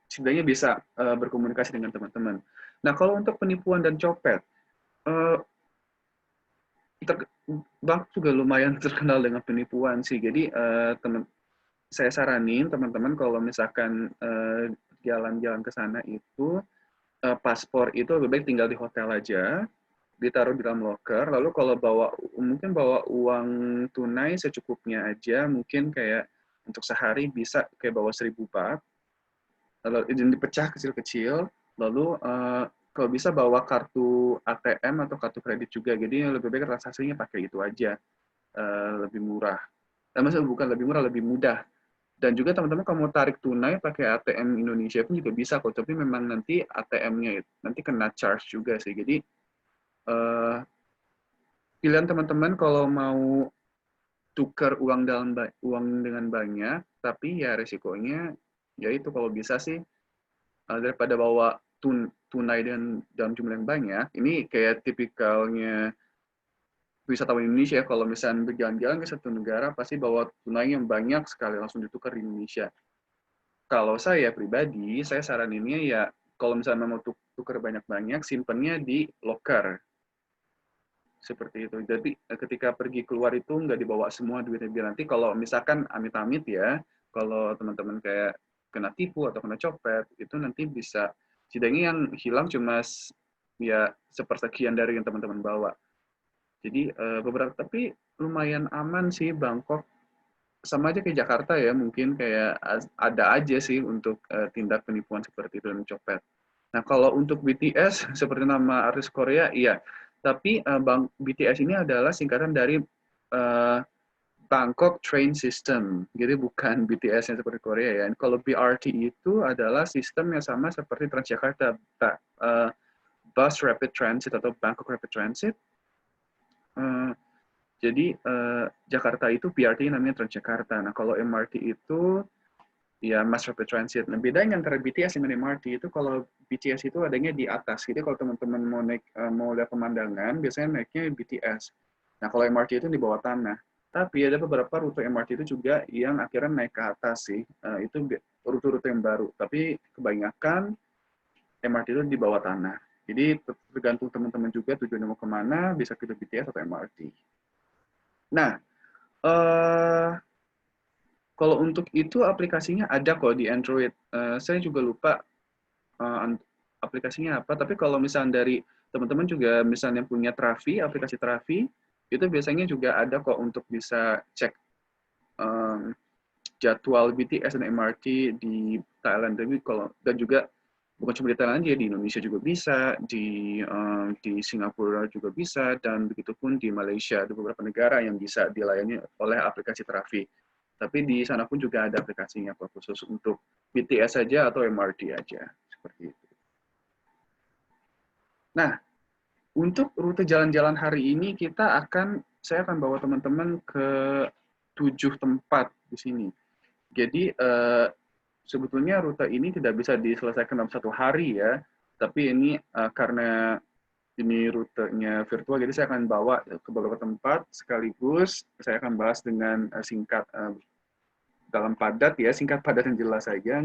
setidaknya bisa berkomunikasi dengan teman-teman. Nah, kalau untuk penipuan dan copet, bank juga lumayan terkenal dengan penipuan sih. Jadi saya saranin teman-teman kalau misalkan jalan-jalan ke sana itu paspor itu lebih baik tinggal di hotel aja, ditaruh di dalam locker. Lalu kalau mungkin bawa uang tunai secukupnya aja, mungkin kayak untuk sehari bisa kayak bawa 1.000 baht, lalu dipecah kecil-kecil, lalu kalau bisa bawa kartu ATM atau kartu kredit juga. Jadi lebih baik transaksinya pakai itu aja, lebih murah. Maksudnya bukan lebih murah, lebih mudah. Dan juga teman-teman kalau mau tarik tunai pakai ATM Indonesia pun juga bisa kok, tapi memang nanti ATM-nya nanti kena charge juga sih. Jadi pilihan teman-teman kalau mau tukar uang dengan banyak, tapi ya resikonya ya itu kalau bisa sih daripada bawa tunai dalam jumlah yang banyak. Ini kayak tipikalnya wisatawan Indonesia, kalau misalnya berjalan-jalan ke satu negara pasti bawa tunai yang banyak sekali langsung ditukar di Indonesia. Kalau saya pribadi, saya saraninnya ya kalau misalnya mau tukar banyak-banyak, simpennya di locker. Seperti itu. Jadi ketika pergi keluar itu nggak dibawa semua duitnya. Biar nanti kalau misalkan amit-amit ya, kalau teman-teman kayak kena tipu atau kena copet, itu nanti bisa, setidaknya yang hilang cuma ya sepersekian dari yang teman-teman bawa. Jadi tapi lumayan aman sih Bangkok. Sama aja kayak Jakarta ya, mungkin kayak ada aja sih untuk tindak penipuan seperti itu dan copet. Nah, kalau untuk BTS, seperti nama artis Korea, iya. Tapi BTS ini adalah singkatan dari Bangkok Train System. Jadi bukan BTS yang seperti Korea ya. Kalau BRT itu adalah sistem yang sama seperti Transjakarta, Bus Rapid Transit atau Bangkok Rapid Transit. Jadi Jakarta itu BRT namanya Transjakarta. Nah, kalau MRT itu ya Mass Rapid Transit. Nah, bedanya antara BTS dengan MRT itu, kalau BTS itu adanya di atas. Jadi kalau teman-teman mau lihat pemandangan, biasanya naiknya BTS. Nah, kalau MRT itu di bawah tanah. Tapi ada beberapa rute MRT itu juga yang akhirnya naik ke atas sih. Itu rute-rute yang baru. Tapi kebanyakan MRT itu di bawah tanah. Jadi tergantung teman-teman juga tujuannya mau kemana, bisa pilih BTS atau MRT. Nah, kalau untuk itu aplikasinya ada kok di Android. Saya juga lupa aplikasinya apa. Tapi kalau misalnya dari teman-teman juga misalnya punya Trafi, aplikasi Trafi, itu biasanya juga ada kok untuk bisa cek jadwal BTS dan MRT di Thailand. Dan juga bukan cuma di Thailand aja, di Indonesia juga bisa, di Singapura juga bisa, dan begitupun di Malaysia. Ada beberapa negara yang bisa dilayani oleh aplikasi Trafi. Tapi di sana pun juga ada aplikasinya khusus untuk BTS saja atau MRT aja. Seperti itu. Nah, untuk rute jalan-jalan hari ini saya akan bawa teman-teman ke 7 tempat di sini. Jadi sebetulnya rute ini tidak bisa diselesaikan dalam 1 hari ya, tapi ini karena ini rutenya virtual, jadi saya akan bawa ke beberapa tempat sekaligus. Saya akan bahas dengan singkat, dalam padat ya, singkat, padat, dan jelas saja.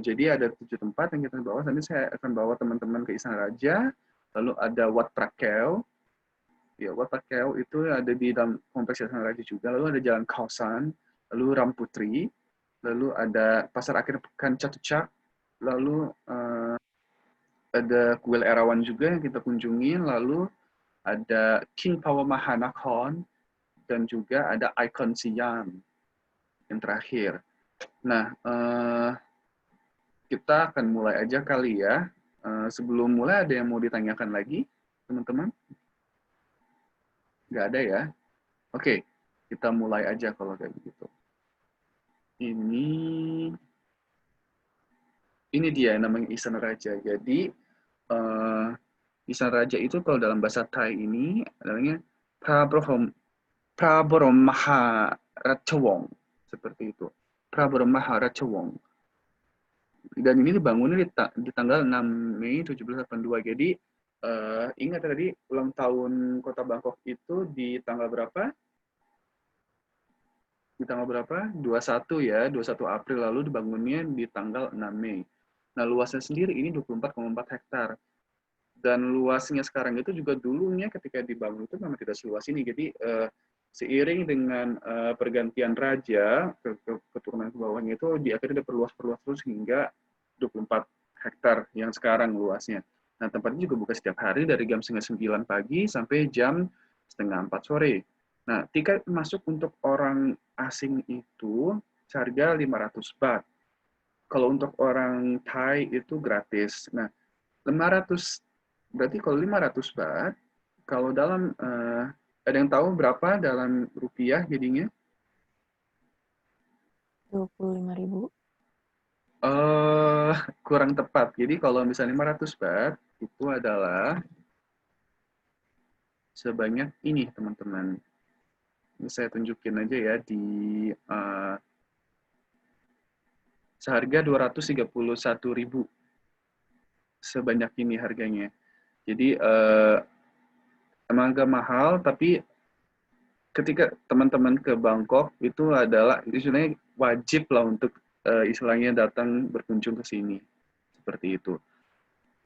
Jadi ada 7 tempat yang kita bawa. Nanti saya akan bawa teman-teman ke Istana Raja, lalu ada Wat Prakeo. Ya, Wat Prakeo itu ada di dalam kompleks Istana Raja juga. Lalu ada Jalan Khao-san, lalu Ramputri, lalu ada Pasar Akhir Pekan Chatuchak, lalu ada Kuil Erawan juga yang kita kunjungin, lalu ada King Power Mahanakhon, dan juga ada Icon Siam yang terakhir. Nah, kita akan mulai aja kali ya. Sebelum mulai, ada yang mau ditanyakan lagi, teman-teman? Nggak ada ya? Oke, kita mulai aja kalau kayak begitu. Ini dia yang namanya Istana Raja. Jadi, Istana Raja itu kalau dalam bahasa Thai ini namanya Prabowo Maharachawong, seperti itu. Prabowo Maharachawong. Dan ini dibangunnya di tanggal 6 Mei 1782. Jadi ingat tadi ulang tahun Kota Bangkok itu di tanggal berapa? Di tanggal berapa? 21 ya, 21 April, lalu dibangunnya di tanggal 6 Mei. Nah, luasnya sendiri ini 24,4 hektar. Dan luasnya sekarang itu juga dulunya ketika dibangun itu memang tidak seluas ini. Jadi seiring dengan pergantian raja keturunan ke bawahnya itu di akhirnya diperluas terus hingga 24 hektar yang sekarang luasnya. Nah, tempatnya juga buka setiap hari dari jam 8:30 pagi sampai jam 3:30 sore. Nah, tiket masuk untuk orang asing itu harga 500 baht. Kalau untuk orang Thai itu gratis. Nah, 500 berarti kalau 500 baht, kalau dalam ada yang tahu berapa dalam rupiah jadinya? 25.000. Kurang tepat. Jadi kalau misalnya 500 baht itu adalah sebanyak ini, teman-teman. Ini saya tunjukin aja ya di seharga 231.000. Sebanyak ini harganya. Jadi emang agak mahal, tapi ketika teman-teman ke Bangkok itu adalah istilahnya wajib lah untuk istilahnya datang berkunjung ke sini. Seperti itu.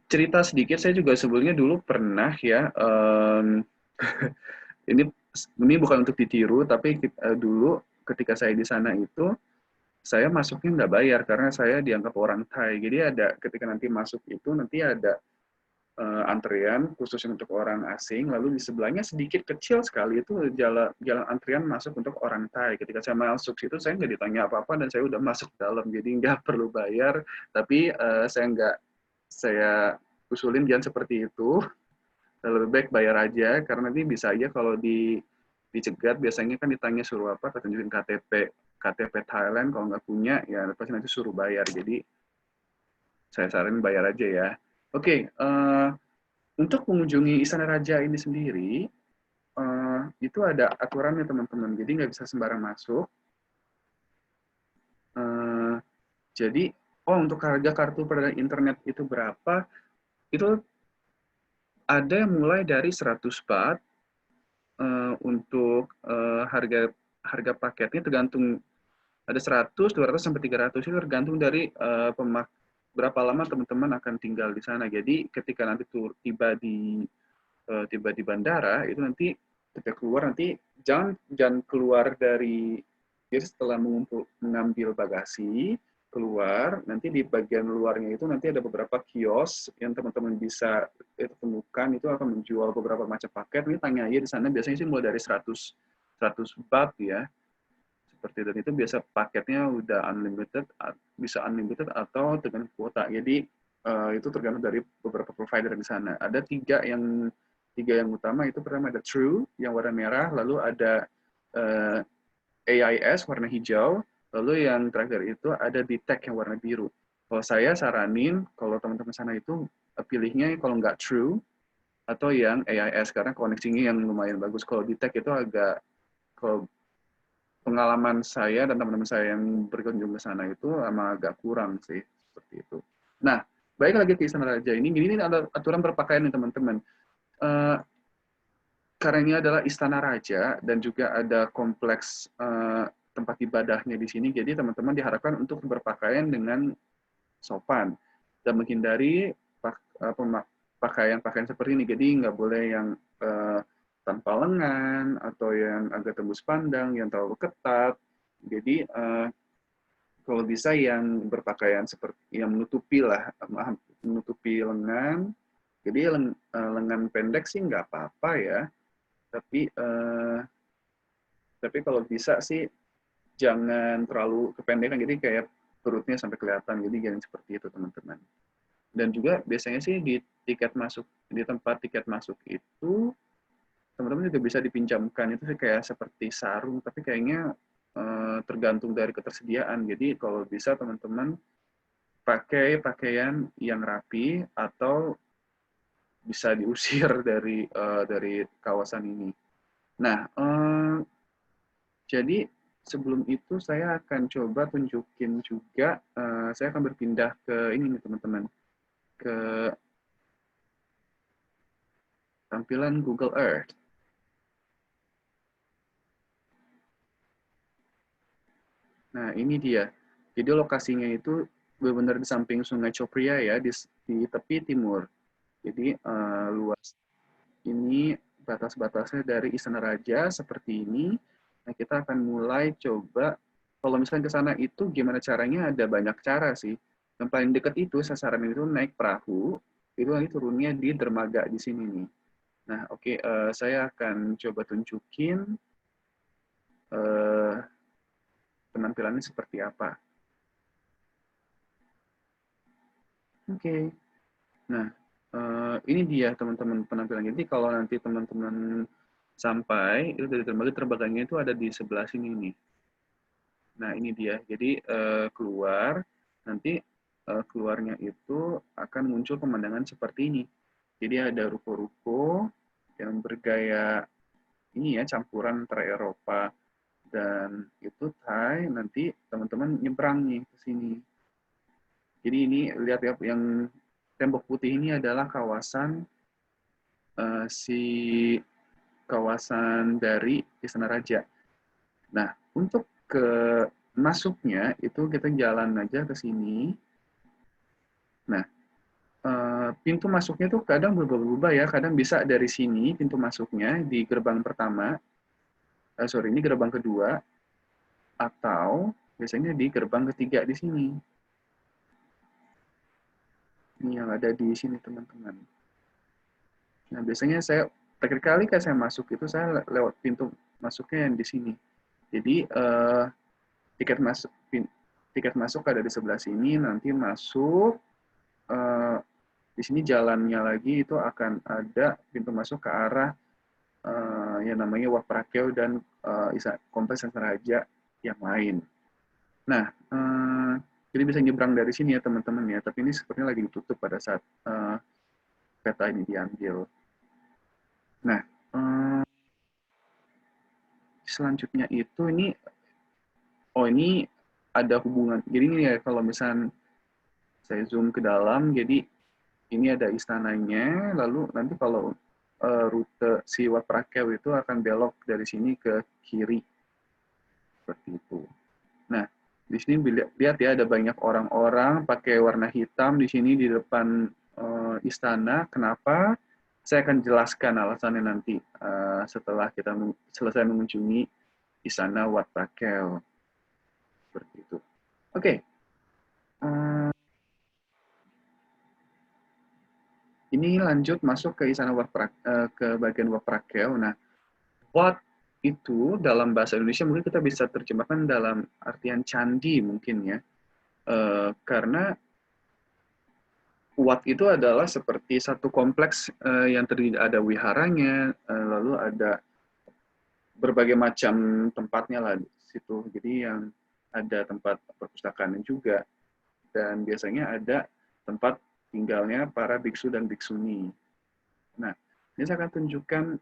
Cerita sedikit, saya juga sebelumnya dulu pernah ya, ini bukan untuk ditiru, tapi dulu ketika saya di sana itu, saya masuknya nggak bayar karena saya dianggap orang Thai. Jadi ada ketika nanti masuk itu nanti ada antrian khusus untuk orang asing, lalu di sebelahnya sedikit kecil sekali itu jalan antrian masuk untuk orang Thai. Ketika saya masuk situ saya nggak ditanya apa-apa dan saya udah masuk dalam, jadi nggak perlu bayar. Tapi saya usulin jangan seperti itu. Lebih baik bayar aja karena nanti bisa aja kalau dicegat biasanya kan ditanya suruh apa, tunjukin KTP Thailand, kalau nggak punya ya pasti nanti suruh bayar. Jadi saya saranin bayar aja ya. Oke, untuk mengunjungi Istana Raja ini sendiri, itu ada aturannya teman-teman. Jadi nggak bisa sembarang masuk. Jadi, untuk harga kartu perdagangan internet itu berapa? Itu ada yang mulai dari 100 baht untuk harga paketnya tergantung, ada 100, 200 sampai 300 itu tergantung dari berapa lama teman-teman akan tinggal di sana. Jadi ketika nanti tiba di bandara itu nanti ketika keluar nanti jangan keluar dari, jadi setelah mengambil bagasi keluar, nanti di bagian luarnya itu nanti ada beberapa kios yang teman-teman bisa temukan, itu akan menjual beberapa macam paket. Ini tanya aja di sana, biasanya sih mulai dari 100 baht ya. Seperti dan itu biasa paketnya udah unlimited, bisa unlimited atau dengan kuota. Jadi itu tergantung dari beberapa provider di sana. Ada tiga yang utama, itu pertama ada True yang warna merah, lalu ada AIS warna hijau, lalu yang terakhir itu ada DTAC yang warna biru. Kalau saya saranin, kalau teman-teman sana itu pilihnya kalau nggak True atau yang AIS karena koneksinya yang lumayan bagus. Kalau DTAC itu agak, kalau pengalaman saya dan teman-teman saya yang berkunjung ke sana itu emang agak kurang sih, seperti itu. Nah, baik lagi ke Istana Raja ini ada aturan berpakaian nih teman-teman. Karena ini adalah Istana Raja dan juga ada kompleks tempat ibadahnya di sini, jadi teman-teman diharapkan untuk berpakaian dengan sopan dan menghindari pakaian-pakaian seperti ini. Jadi nggak boleh yang tanpa lengan atau yang agak tembus pandang, yang terlalu ketat. Jadi kalau bisa yang berpakaian seperti yang menutupi lengan. Jadi lengan pendek sih nggak apa-apa ya. Tapi kalau bisa sih jangan terlalu kependekan, jadi kayak perutnya sampai kelihatan. Jadi jangan seperti itu teman-teman. Dan juga biasanya sih di tempat tiket masuk itu teman-teman juga bisa dipinjamkan, itu sih kayak seperti sarung, tapi kayaknya tergantung dari ketersediaan. Jadi kalau bisa teman-teman pakai pakaian yang rapi atau bisa diusir dari kawasan ini. Nah, jadi sebelum itu saya akan coba tunjukin juga, saya akan berpindah ke ini nih teman-teman, ke tampilan Google Earth. Nah, ini dia. Jadi lokasinya itu benar-benar di samping Sungai Chopria ya, di tepi timur. Jadi luas ini batas-batasnya dari Istana Raja seperti ini. Nah, kita akan mulai coba, kalau misalnya ke sana itu gimana caranya, ada banyak cara sih. Yang paling dekat itu, saya saranin itu naik perahu, itu nanti turunnya di dermaga di sini nih. Nah, oke, saya akan coba tunjukin penampilannya seperti apa. Oke. Nah, ini dia teman-teman penampilannya. Jadi kalau nanti teman-teman sampai, itu dari terbaganya itu ada di sebelah sini nih. Nah, ini dia. Jadi keluar, nanti keluarnya itu akan muncul pemandangan seperti ini. Jadi ada ruko-ruko yang bergaya ini ya, campuran antara Eropa dan itu Thai. Nanti teman-teman nyebrang nih ke sini. Jadi ini lihat ya, yang tembok putih ini adalah kawasan kawasan dari Istana Raja. Nah, untuk ke masuknya itu kita jalan aja ke sini. Nah, pintu masuknya tuh kadang berubah-ubah ya, kadang bisa dari sini pintu masuknya di gerbang pertama, ini gerbang kedua, atau biasanya di gerbang ketiga di sini. Ini yang ada di sini teman-teman. Nah, biasanya terakhir kali saya masuk itu saya lewat pintu masuknya yang di sini. Jadi tiket masuk ada di sebelah sini, nanti masuk di sini jalannya lagi itu akan ada pintu masuk ke arah yang namanya Wat Prakeo dan Kompleks Istana Raja yang lain. Nah, jadi bisa nyebrang dari sini ya teman-teman ya, tapi ini sepertinya lagi ditutup pada saat peta ini diambil. Nah, selanjutnya itu ini ada hubungan. Jadi ini ya kalau misalnya saya zoom ke dalam, jadi ini ada istananya, lalu nanti kalau rute si Wat Prakeo itu akan belok dari sini ke kiri. Seperti itu. Nah, di sini lihat ya ada banyak orang-orang pakai warna hitam di sini di depan istana. Kenapa? Saya akan jelaskan alasannya nanti setelah kita selesai mengunjungi istana Wat Prakeo. Seperti itu. Oke. Ini lanjut masuk ke istana ke bagian Wat Prakeo. Nah, Wat itu dalam bahasa Indonesia mungkin kita bisa terjemahkan dalam artian candi mungkin ya. Karena Wat itu adalah seperti satu kompleks yang terdiri ada wiharanya, lalu ada berbagai macam tempatnya lah di situ. Jadi yang ada tempat perpustakaan juga, dan biasanya ada tempat tinggalnya para biksu dan biksuni. Nah, ini saya akan tunjukkan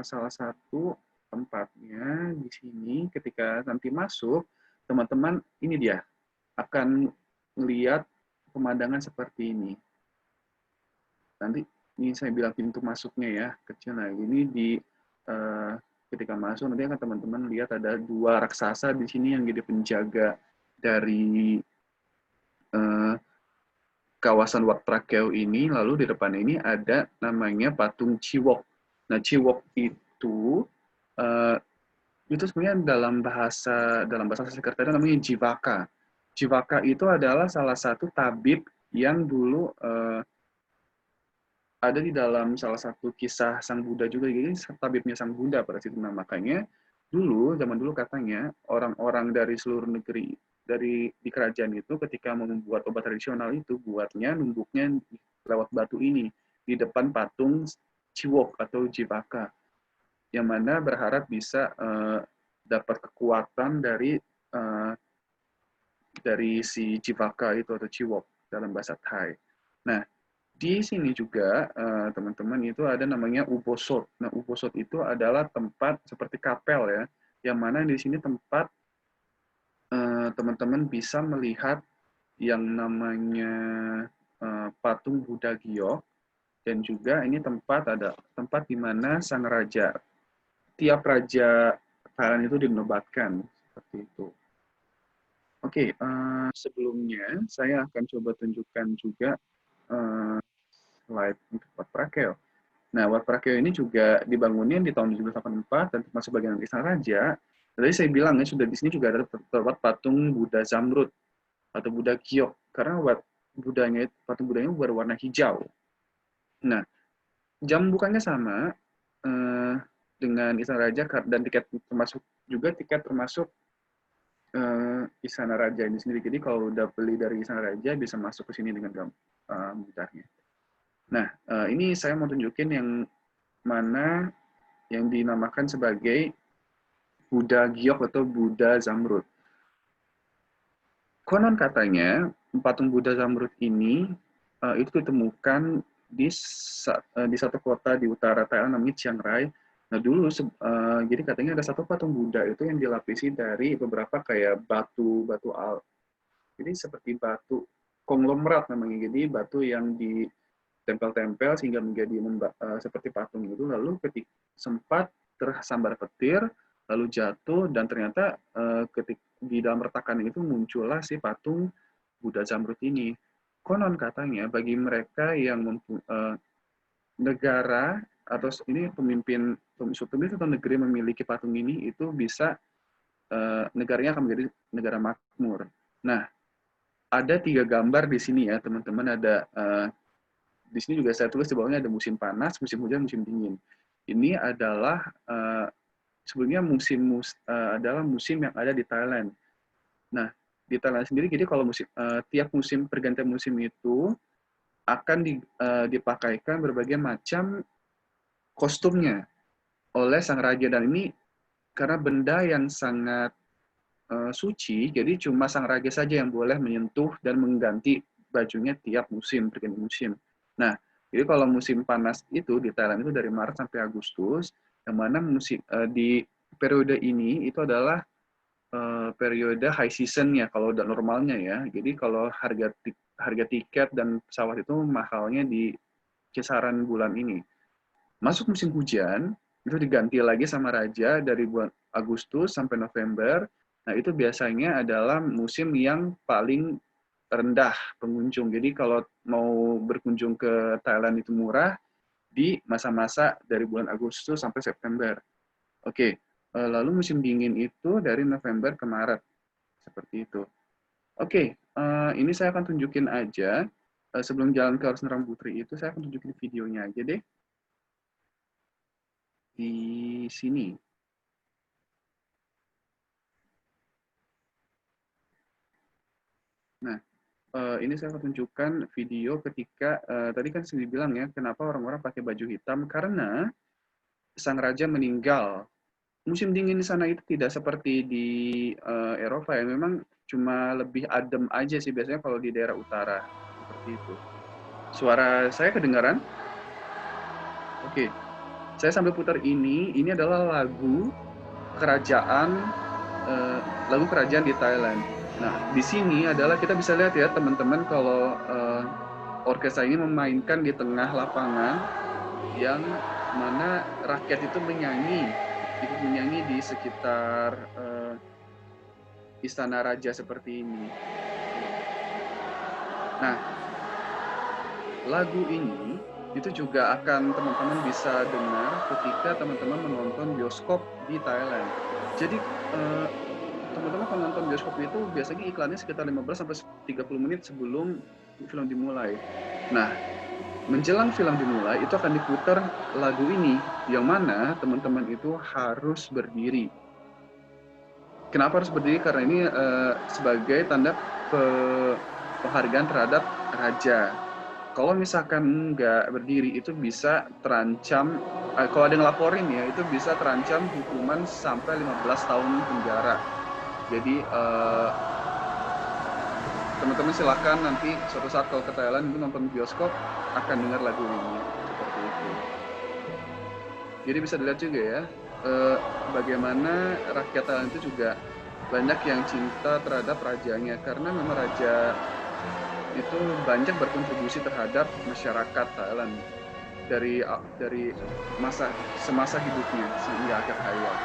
salah satu tempatnya di sini. Ketika nanti masuk, teman-teman ini dia akan melihat pemandangan seperti ini. Nanti ini saya bilang pintu masuknya ya, kecil. Nah, ini ketika masuk nanti akan teman-teman lihat ada dua raksasa di sini yang jadi penjaga dari kawasan Wat Prakeo ini. Lalu di depan ini ada namanya patung Ciwok. Nah, Ciwok itu sebenarnya dalam bahasa Sanskerta namanya Jivaka. Jivaka itu adalah salah satu tabib yang dulu ada di dalam salah satu kisah Sang Buddha juga. Jadi tabibnya Sang Buddha pada situ. Nah, makanya zaman dulu katanya orang-orang dari seluruh negeri di kerajaan itu ketika membuat obat tradisional itu buatnya numbuknya lewat batu ini di depan patung Ciwok atau Jivaka, yang mana berharap bisa dapat kekuatan dari si Jivaka itu atau Ciwok dalam bahasa Thai. Nah, di sini juga teman-teman itu ada namanya Ubosot. Nah, Ubosot itu adalah tempat seperti kapel ya, yang mana di sini tempat teman-teman bisa melihat yang namanya patung Buddha Giok, dan juga ini tempat di mana sang raja, tiap raja Thailand itu dinobatkan seperti itu. Oke, sebelumnya saya akan coba tunjukkan juga slide untuk Wat Prakeo. Nah, Wat Prakeo ini juga dibangunin di tahun 1784 dan termasuk bagian dari Istana Raja. Tadi saya bilang ya, sudah di sini juga ada terdapat patung Buddha Zamrud atau Buddha Giok, karena patung Buddhanya berwarna hijau. Nah, jam bukanya sama dengan Istana Raja, dan tiket termasuk Istana Raja ini sendiri. Jadi kalau udah beli dari Istana Raja bisa masuk ke sini dengan mudahnya. Nah, ini saya mau tunjukin yang mana yang dinamakan sebagai Buddha Giok atau Buddha Zamrud. Konon katanya patung Buddha Zamrud ini itu ditemukan di satu kota di utara Thailand namanya Chiang Rai. Nah dulu, jadi katanya ada satu patung Buddha itu yang dilapisi dari beberapa kayak batu jadi seperti batu konglomerat namanya. Jadi batu yang ditempel-tempel sehingga menjadi seperti patung itu. Lalu ketika sempat tersambar petir, lalu jatuh, dan ternyata di dalam retakan itu muncullah si patung Buddha Zamrud ini. Konon katanya bagi mereka yang negara atau ini suatu atau negeri memiliki patung ini, itu bisa negaranya akan menjadi negara makmur. Nah, ada 3 gambar di sini ya teman-teman. Ada di sini juga saya tulis di bawahnya ada musim panas, musim hujan, musim dingin. Ini adalah sebelumnya adalah musim yang ada di Thailand. Nah, di Thailand sendiri, jadi kalau tiap musim pergantian musim itu akan dipakaikan berbagai macam kostumnya oleh sang raja, dan ini karena benda yang sangat suci, jadi cuma sang raja saja yang boleh menyentuh dan mengganti bajunya tiap musim, pergantian musim. Nah, jadi kalau musim panas itu di Thailand itu dari Maret sampai Agustus, yang mana di periode ini itu adalah periode high season-nya kalau udah normalnya ya. Jadi kalau harga tiket dan pesawat itu mahalnya di kisaran bulan ini. Masuk musim hujan, itu diganti lagi sama raja dari bulan Agustus sampai November. Nah, itu biasanya adalah musim yang paling rendah pengunjung. Jadi kalau mau berkunjung ke Thailand itu murah di masa-masa dari bulan Agustus sampai September. Oke, lalu musim dingin itu dari November ke Maret. Seperti itu. Oke, ini saya akan tunjukin aja. Sebelum jalan ke Senerang Putri itu, saya akan tunjukin videonya aja deh. Di sini. Nah, ini saya akan tunjukkan video ketika, tadi kan sudah bilang ya, kenapa orang-orang pakai baju hitam, karena sang raja meninggal. Musim dingin di sana itu tidak seperti di Eropa ya, memang cuma lebih adem aja sih biasanya kalau di daerah utara, seperti itu. Suara saya kedengaran? Oke. Saya sambil putar ini adalah lagu kerajaan di Thailand. Nah, di sini adalah kita bisa lihat ya teman-teman, kalau orkestra ini memainkan di tengah lapangan yang mana rakyat itu ikut menyanyi di sekitar Istana Raja seperti ini. Nah, lagu ini itu juga akan teman-teman bisa dengar ketika teman-teman menonton bioskop di Thailand. Jadi teman-teman kalau nonton bioskop itu biasanya iklannya sekitar 15-30 menit sebelum film dimulai. Nah, menjelang film dimulai itu akan diputar lagu ini, yang mana teman-teman itu harus berdiri. Kenapa harus berdiri? Karena ini sebagai tanda penghargaan terhadap raja. Kalau misalkan nggak berdiri itu bisa terancam, kalau ada yang ngelaporin ya, itu bisa terancam hukuman sampai 15 tahun penjara. Jadi teman-teman silakan nanti suatu saat kalau ke Thailand itu nonton bioskop akan dengar lagu ini seperti itu. Jadi bisa dilihat juga ya bagaimana rakyat Thailand itu juga banyak yang cinta terhadap rajanya karena memang raja itu banyak berkontribusi terhadap masyarakat Thailand dari semasa hidupnya hingga akhir hayat.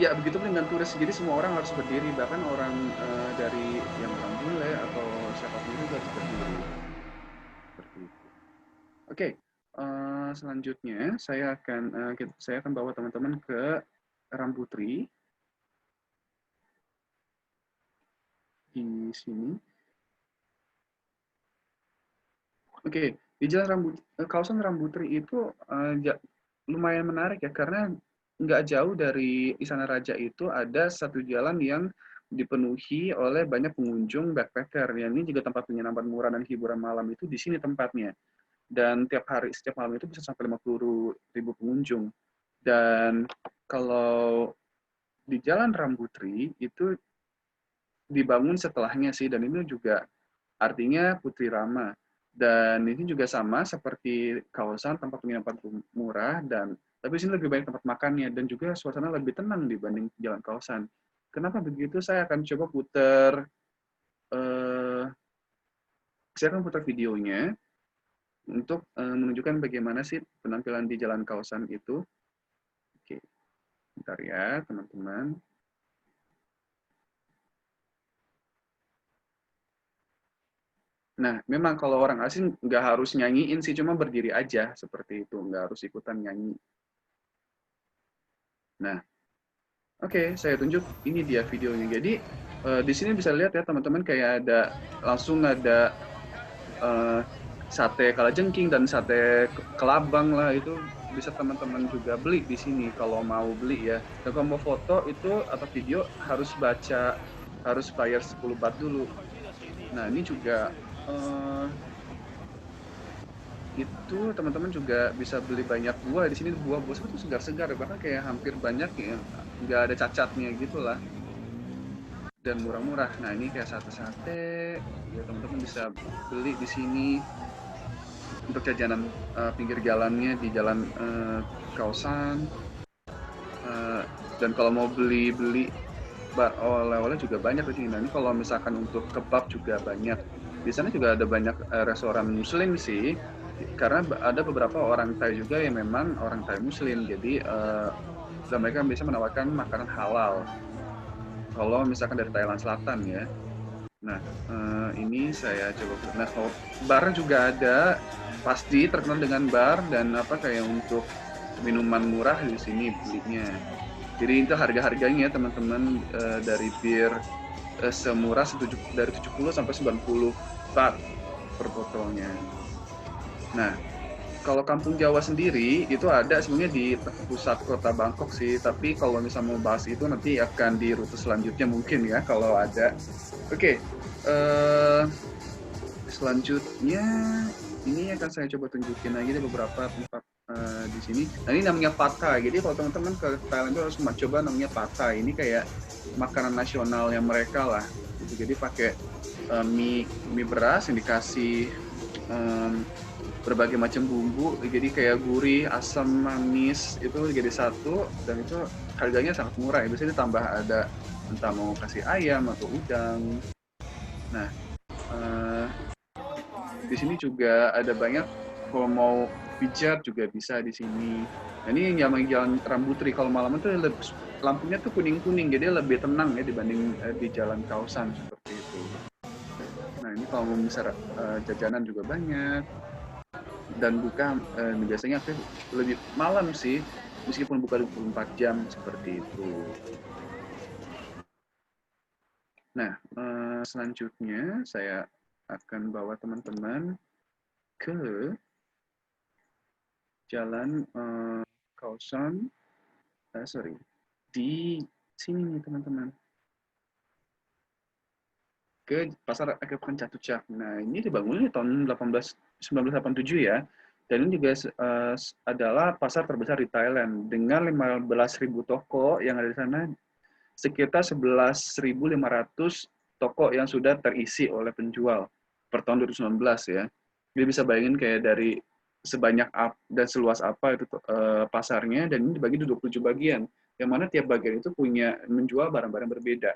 Ya, begitu dengan turis. Jadi semua orang harus berdiri, bahkan orang dari yang orang bule atau siapapun juga harus berdiri. Seperti itu. Oke, selanjutnya saya akan bawa teman-teman ke Rambutri di sini. Oke, di kawasan Rambutri itu lumayan menarik ya, karena nggak jauh dari Istana Raja itu ada satu jalan yang dipenuhi oleh banyak pengunjung backpacker. Yang ini juga tempat penginapan murah dan hiburan malam itu di sini tempatnya. Dan setiap malam itu bisa sampai 50.000 pengunjung. Dan kalau di Jalan Rambutri itu dibangun setelahnya sih, dan ini juga artinya Putri Rama. Dan ini juga sama seperti kawasan tempat penginapan murah, tapi sini lebih banyak tempat makannya dan juga suasana lebih tenang dibanding jalan kawasan. Kenapa begitu? Saya akan coba putar videonya untuk menunjukkan bagaimana sih penampilan di jalan kawasan itu. Oke, bentar ya teman-teman. Nah, memang kalau orang asing nggak harus nyanyiin sih, cuma berdiri aja seperti itu, nggak harus ikutan nyanyi. Nah, oke, saya tunjuk, ini dia videonya. Jadi, di sini bisa lihat ya teman-teman, kayak langsung ada sate kalajengking dan sate kelabang lah, itu bisa teman-teman juga beli di sini kalau mau beli ya. Dan kalau mau foto itu atau video harus bayar 10 baht dulu. Nah, ini juga itu teman-teman juga bisa beli banyak buah di sini. Buah itu segar-segar, bahkan kayak hampir banyak ya, nggak ada cacatnya gitulah, dan murah-murah. Nah, ini kayak sate-sate ya, teman-teman bisa beli di sini untuk jajanan pinggir jalannya di jalan kawasan. Dan kalau mau beli oleh-oleh juga banyak di sini. Nah, ini kalau misalkan untuk kebab juga banyak. Di sana juga ada banyak restoran Muslim sih, karena ada beberapa orang Thai juga yang memang orang Thai Muslim. Jadi dan mereka bisa menawarkan makanan halal. Kalau misalkan dari Thailand Selatan ya. Nah, ini saya coba. Nah, kalau bar juga ada, pasti terkenal dengan bar dan kayak untuk minuman murah di sini belinya. Jadi itu harga-harganya teman-teman, dari bir semurah dari 70 sampai 90 baht per botolnya. Nah, kalau Kampung Jawa sendiri itu ada sebenarnya di pusat kota Bangkok sih, tapi kalau misalnya mau bahas itu nanti akan di rute selanjutnya mungkin ya kalau ada. Oke, selanjutnya ini akan saya coba tunjukin lagi ada beberapa tempat di sini. Nah, ini namanya Pad Thai. Jadi kalau teman-teman ke Thailand itu harus coba namanya Pad Thai. Ini kayak makanan nasionalnya mereka lah. Jadi pakai mie beras yang dikasih berbagai macam bumbu. Jadi kayak gurih, asam, manis itu jadi satu, dan itu harganya sangat murah. Biasanya ditambah ada entah mau kasih ayam atau udang. Nah, di sini juga ada banyak, kalau mau pijat juga bisa di sini. Nah, ini yang jalan Rambutri. Kalau malam itu lampunya tuh kuning-kuning, jadi lebih tenang ya dibanding di jalan kawasan seperti itu. Nah, ini kalau misalnya jajanan juga banyak dan buka biasanya lebih malam sih, meskipun buka 24 jam seperti itu. Nah, selanjutnya saya akan bawa teman-teman ke jalan kawasan, di sini nih teman-teman, ke Pasar Akhir Catucak. Nah, ini dibangun di tahun 1987 ya, dan ini juga adalah pasar terbesar di Thailand dengan 15.000 toko yang ada di sana, sekitar 11.500 toko yang sudah terisi oleh penjual per tahun 2019 ya. Jadi bisa bayangin kayak dari sebanyak dan seluas apa itu pasarnya, dan ini dibagi di 27 bagian. Yang mana tiap bagian itu menjual barang-barang berbeda.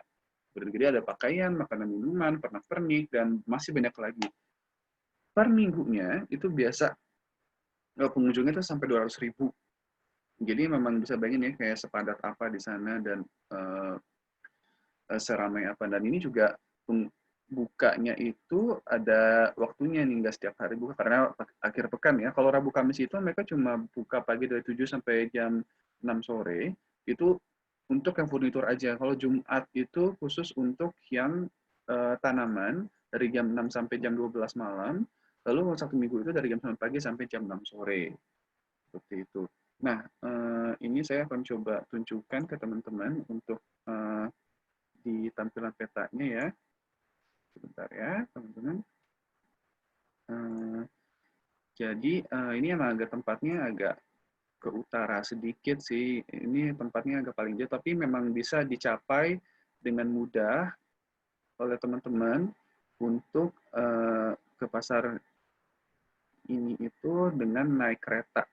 Jadi ada pakaian, makanan minuman, pernak-pernik, dan masih banyak lagi. Per minggunya itu biasa pengunjungnya itu sampai 200.000. Jadi memang bisa bayangin ya kayak sepadat apa di sana dan seramai apa. Dan ini juga bukanya itu ada waktunya nih, nggak setiap hari buka karena akhir pekan ya. Kalau Rabu Kamis itu mereka cuma buka pagi dari 7 sampai jam 6 sore, itu untuk yang furnitur aja. Kalau Jumat itu khusus untuk yang tanaman dari jam 6 sampai jam 12 malam, lalu Sabtu Minggu itu dari jam 9 pagi sampai jam 6 sore. Seperti itu. Nah, ini saya akan coba tunjukkan ke teman-teman untuk di tampilan petanya ya. Sebentar ya, teman-teman. Jadi, ini emang tempatnya agak ke utara sedikit sih. Ini tempatnya agak paling jauh, tapi memang bisa dicapai dengan mudah oleh teman-teman untuk ke pasar ini itu dengan naik kereta.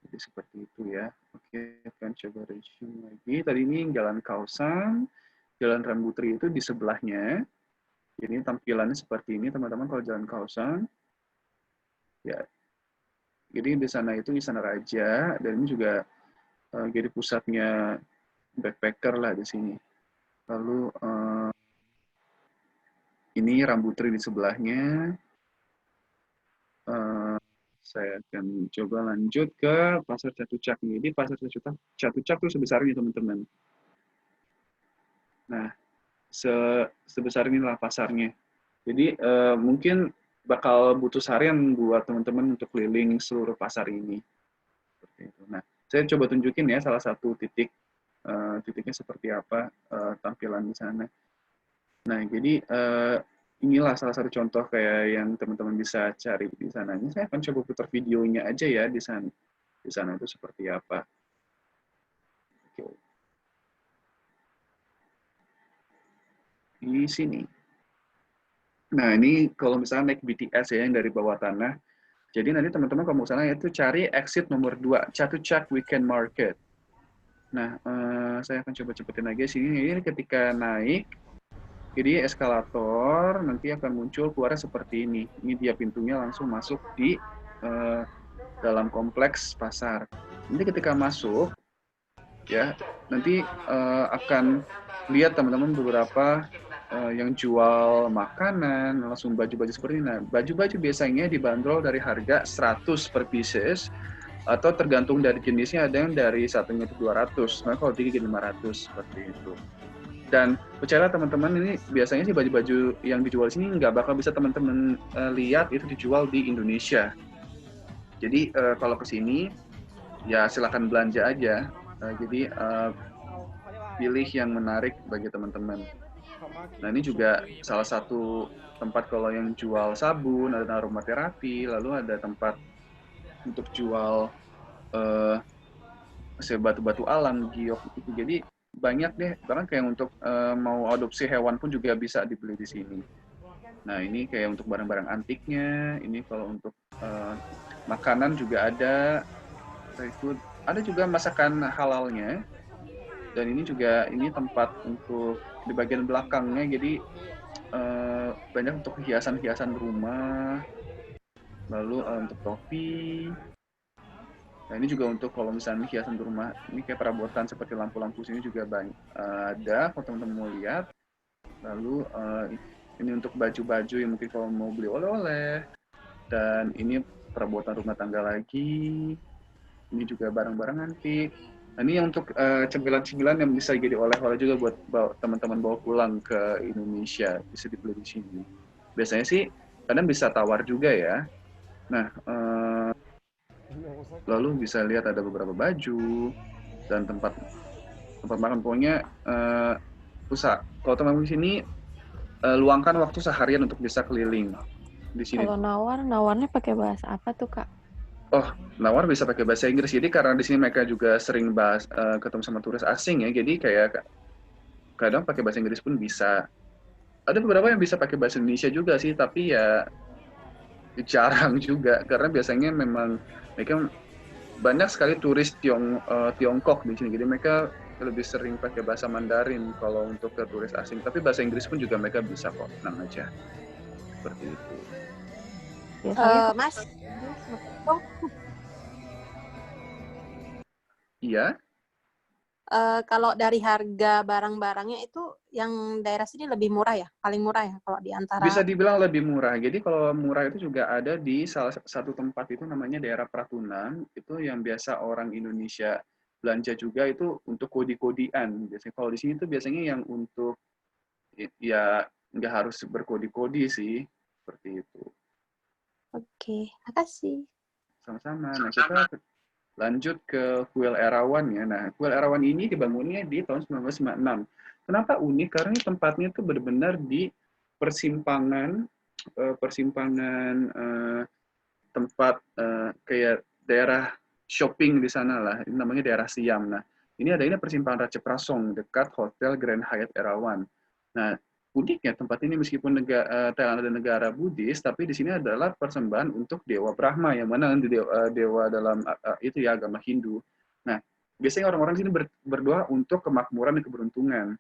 Jadi seperti itu ya. Oke, akan coba resume lagi. Tadi ini Jalan Kaosan, Jalan Rambutri itu di sebelahnya. Jadi tampilannya seperti ini teman-teman kalau Jalan Kaosan. Ya. Jadi di sana itu Istana Raja, dan ini juga jadi pusatnya backpacker lah di sini. Lalu ini Rambutri di sebelahnya. Saya akan coba lanjut ke Pasar Catucak. Jadi Pasar Catucak itu sebesar ini teman-teman. Nah, sebesar inilah pasarnya. Jadi mungkin bakal butuh seharian buat teman-teman untuk keliling seluruh pasar ini. Seperti itu. Nah, saya coba tunjukin ya salah satu titiknya seperti apa tampilan di sana. Nah, jadi inilah salah satu contoh kayak yang teman-teman bisa cari di sana. Ini saya akan coba putar videonya aja ya di sana. Di sana itu seperti apa. Oke. Di sini. Nah, ini kalau misalnya naik BTS ya, yang dari bawah tanah. Jadi nanti teman-teman kalau mau sana itu cari exit nomor 2, Chatuchak Weekend Market. Nah, saya akan coba cepetin lagi sini. Ini ketika naik, jadi eskalator nanti akan muncul keluarnya seperti ini. Ini dia pintunya langsung masuk di dalam kompleks pasar. Nanti ketika masuk, ya nanti akan lihat teman-teman beberapa yang jual makanan, langsung baju-baju seperti ini. Nah, baju-baju biasanya dibanderol dari harga 100 per pieces, atau tergantung dari jenisnya, ada yang dari satunya itu 200, nah kalau 3 jadi 500, seperti itu. Dan percayalah teman-teman, ini biasanya sih baju-baju yang dijual di sini nggak bakal bisa teman-teman lihat itu dijual di Indonesia. Jadi kalau ke sini, ya silakan belanja aja. Jadi pilih yang menarik bagi teman-teman. Nah, ini juga salah satu tempat kalau yang jual sabun, ada aromaterapi, lalu ada tempat untuk jual batu-batu alam, giok itu. Jadi banyak deh, bahkan kayak untuk mau adopsi hewan pun juga bisa dibeli di sini. Nah, ini kayak untuk barang-barang antiknya. Ini kalau untuk makanan juga ada. Ada juga masakan halalnya. Dan ini juga tempat untuk di bagian belakangnya. Jadi banyak untuk hiasan-hiasan rumah. Lalu untuk topi. Nah, ini juga untuk kalau misalnya hiasan di rumah, ini kayak perabotan seperti lampu-lampu sini juga banyak ada, kalau teman-teman mau lihat. Lalu ini untuk baju-baju yang mungkin kalau mau beli oleh-oleh. Dan ini perabotan rumah tangga lagi. Ini juga barang-barang antik. Nah, ini yang untuk cemilan-cemilan yang bisa jadi oleh-oleh juga buat teman-teman bawa pulang ke Indonesia, bisa dibeli di sini. Biasanya sih kadang bisa tawar juga ya. Nah, lalu bisa lihat ada beberapa baju dan tempat makan. Pokoknya usaha. Kalau teman-teman di sini luangkan waktu seharian untuk bisa keliling di sini. Kalau nawarnya pakai bahasa apa tuh, Kak? Oh, nawar bisa pakai bahasa Inggris. Jadi karena di sini mereka juga sering ketemu sama turis asing ya. Jadi kayak kadang pakai bahasa Inggris pun bisa. Ada beberapa yang bisa pakai bahasa Indonesia juga sih, tapi ya jarang juga karena biasanya memang mereka banyak sekali turis Tiongkok di sini. Jadi mereka lebih sering pakai bahasa Mandarin kalau untuk ke turis asing. Tapi bahasa Inggris pun juga mereka bisa kok, tenang aja. Seperti itu. Biasanya Mas, Iya, kalau dari harga barang-barangnya itu yang daerah sini lebih murah ya? Paling murah ya kalau di antara... bisa dibilang lebih murah. Jadi kalau murah itu juga ada di salah satu tempat itu namanya daerah Pratunan. Itu yang biasa orang Indonesia belanja juga itu untuk kodi-kodian. Biasanya kalau di sini tuh biasanya yang untuk ya nggak harus berkodi-kodi sih, seperti itu. Oke, makasih. Sama-sama. Nah, kita lanjut ke Kuil Erawan ya. Nah, Kuil Erawan ini dibangunnya di tahun 1956. Kenapa unik? Karena tempatnya itu benar-benar di persimpangan tempat kayak daerah shopping di sana lah. Ini namanya daerah Siam. Nah, ini persimpangan Ratcha Prasong dekat Hotel Grand Hyatt Erawan. Nah, uniknya tempat ini meskipun Thailand adalah negara Buddhis, tapi di sini adalah persembahan untuk Dewa Brahma, yang mana dewa dalam itu ya agama Hindu. Nah, biasanya orang-orang di sini berdoa untuk kemakmuran dan keberuntungan.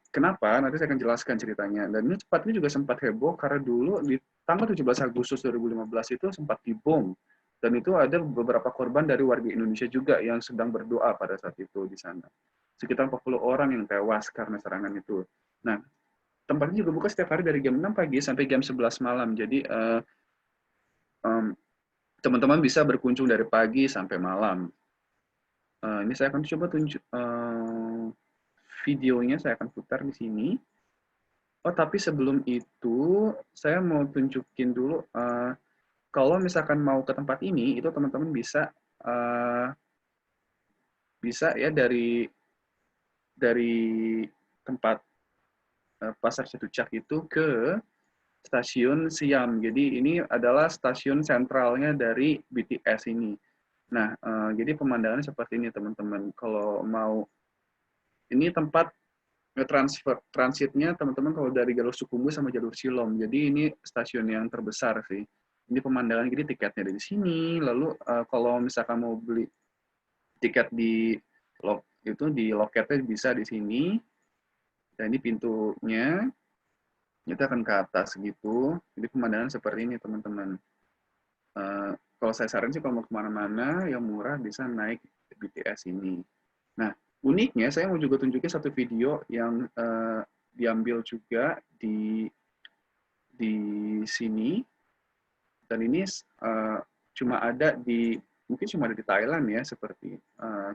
Kenapa? Nanti saya akan jelaskan ceritanya. Dan ini tempatnya juga sempat heboh karena dulu di tanggal 17 Agustus 2015 itu sempat dibom. Dan itu ada beberapa korban dari warga Indonesia juga yang sedang berdoa pada saat itu di sana. Sekitar 40 orang yang tewas karena serangan itu. Nah, tempatnya juga buka setiap hari dari jam 6 pagi sampai jam 11 malam. Jadi, teman-teman bisa berkunjung dari pagi sampai malam. Ini saya akan coba tunjuk videonya, saya akan putar di sini. Oh, tapi sebelum itu, saya mau tunjukin dulu, kalau misalkan mau ke tempat ini, itu teman-teman bisa ya dari tempat Pasar Catucak itu ke stasiun Siam. Jadi ini adalah stasiun sentralnya dari BTS ini. Nah, jadi pemandangannya seperti ini teman-teman. Kalau mau, ini tempat transitnya teman-teman kalau dari jalur Sukhumvit sama jalur Silom. Jadi ini stasiun yang terbesar sih. Ini pemandangan, jadi tiketnya dari sini. Lalu kalau misalkan mau beli tiket di loketnya bisa di sini. Dan ini pintunya, itu akan ke atas gitu. Jadi pemandangan seperti ini teman-teman. Kalau saya saran sih kalau mau kemana-mana yang murah bisa naik BTS ini. Nah, uniknya saya mau juga tunjukin satu video yang diambil juga di sini. Dan ini mungkin cuma ada di Thailand ya, seperti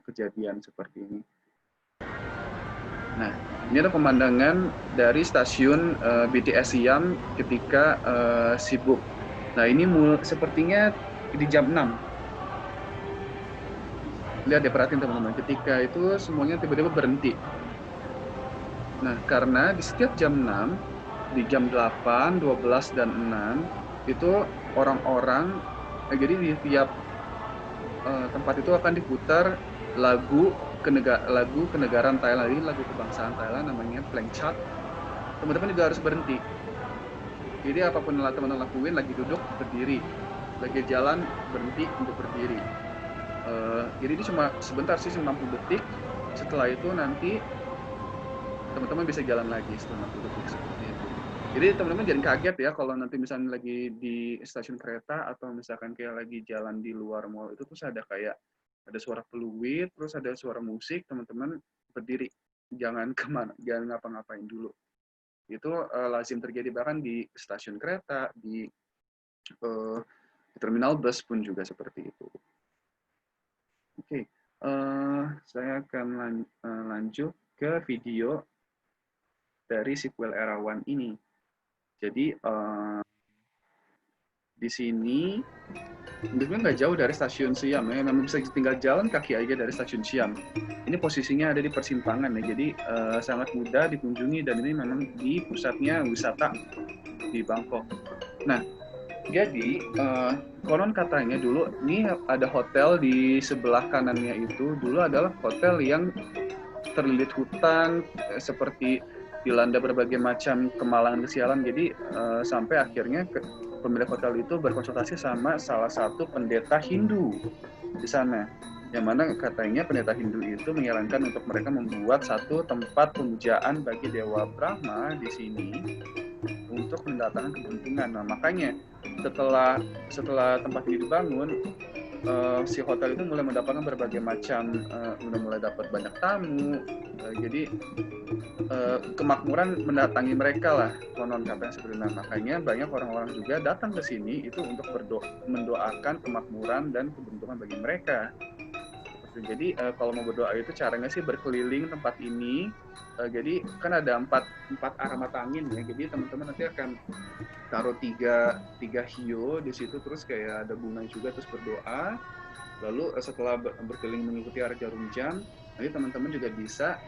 kejadian seperti ini. Nah, ini ada pemandangan dari stasiun BTS Siam ketika sibuk. Nah, ini sepertinya di jam 6. Lihat ya, perhatiin teman-teman. Ketika itu semuanya tiba-tiba berhenti. Nah, karena di setiap jam 6, di jam 8, 12, dan 6, itu orang-orang, jadi di tiap tempat itu akan diputar lagu kenegaraan Thailand. Ini lagu kebangsaan Thailand namanya Plengchat. Teman-teman juga harus berhenti. Jadi apapun yang teman-teman lakuin, lagi duduk, berdiri. Lagi jalan, berhenti untuk berdiri. Jadi ini cuma sebentar sih, 60 detik. Setelah itu nanti teman-teman bisa jalan lagi setelah 60 detik seperti itu. Jadi teman-teman jangan kaget ya kalau nanti misalnya lagi di stasiun kereta atau misalkan kayak lagi jalan di luar mall itu terus ada suara peluit, terus ada suara musik, teman-teman berdiri, jangan ngapa-ngapain dulu. Itu lazim terjadi bahkan di stasiun kereta, di terminal bus pun juga seperti itu. Oke, saya akan lanjut ke video dari si Kuil Erawan ini. Jadi di sini sebenarnya nggak jauh dari stasiun Siam ya, memang bisa tinggal jalan kaki aja dari stasiun Siam. Ini posisinya ada di persimpangan ya, jadi sangat mudah dikunjungi dan ini memang di pusatnya wisata di Bangkok. Nah, jadi konon katanya dulu ini ada hotel di sebelah kanannya itu dulu adalah hotel yang terlilit hutan seperti dilanda berbagai macam kemalangan kesialan. Jadi sampai akhirnya pemilik hotel itu berkonsultasi sama salah satu pendeta Hindu di sana, yang mana katanya pendeta Hindu itu menyarankan untuk mereka membuat satu tempat pemujaan bagi Dewa Brahma di sini untuk mendatangkan keberuntungan. Nah, makanya setelah tempat ini dibangun, si hotel itu mulai mendapatkan berbagai macam, mulai dapat banyak tamu, jadi kemakmuran mendatangi mereka lah, konon katanya seperti itu. Makanya banyak orang-orang juga datang ke sini itu untuk mendoakan kemakmuran dan keberuntungan bagi mereka. Jadi kalau mau berdoa itu caranya sih berkeliling tempat ini. Jadi kan ada empat arah mata angin ya. Jadi teman-teman nanti akan taruh tiga hiyo di situ, terus kayak ada bunga juga, terus berdoa. Lalu setelah berkeliling mengikuti arah jarum jam, nanti teman-teman juga bisa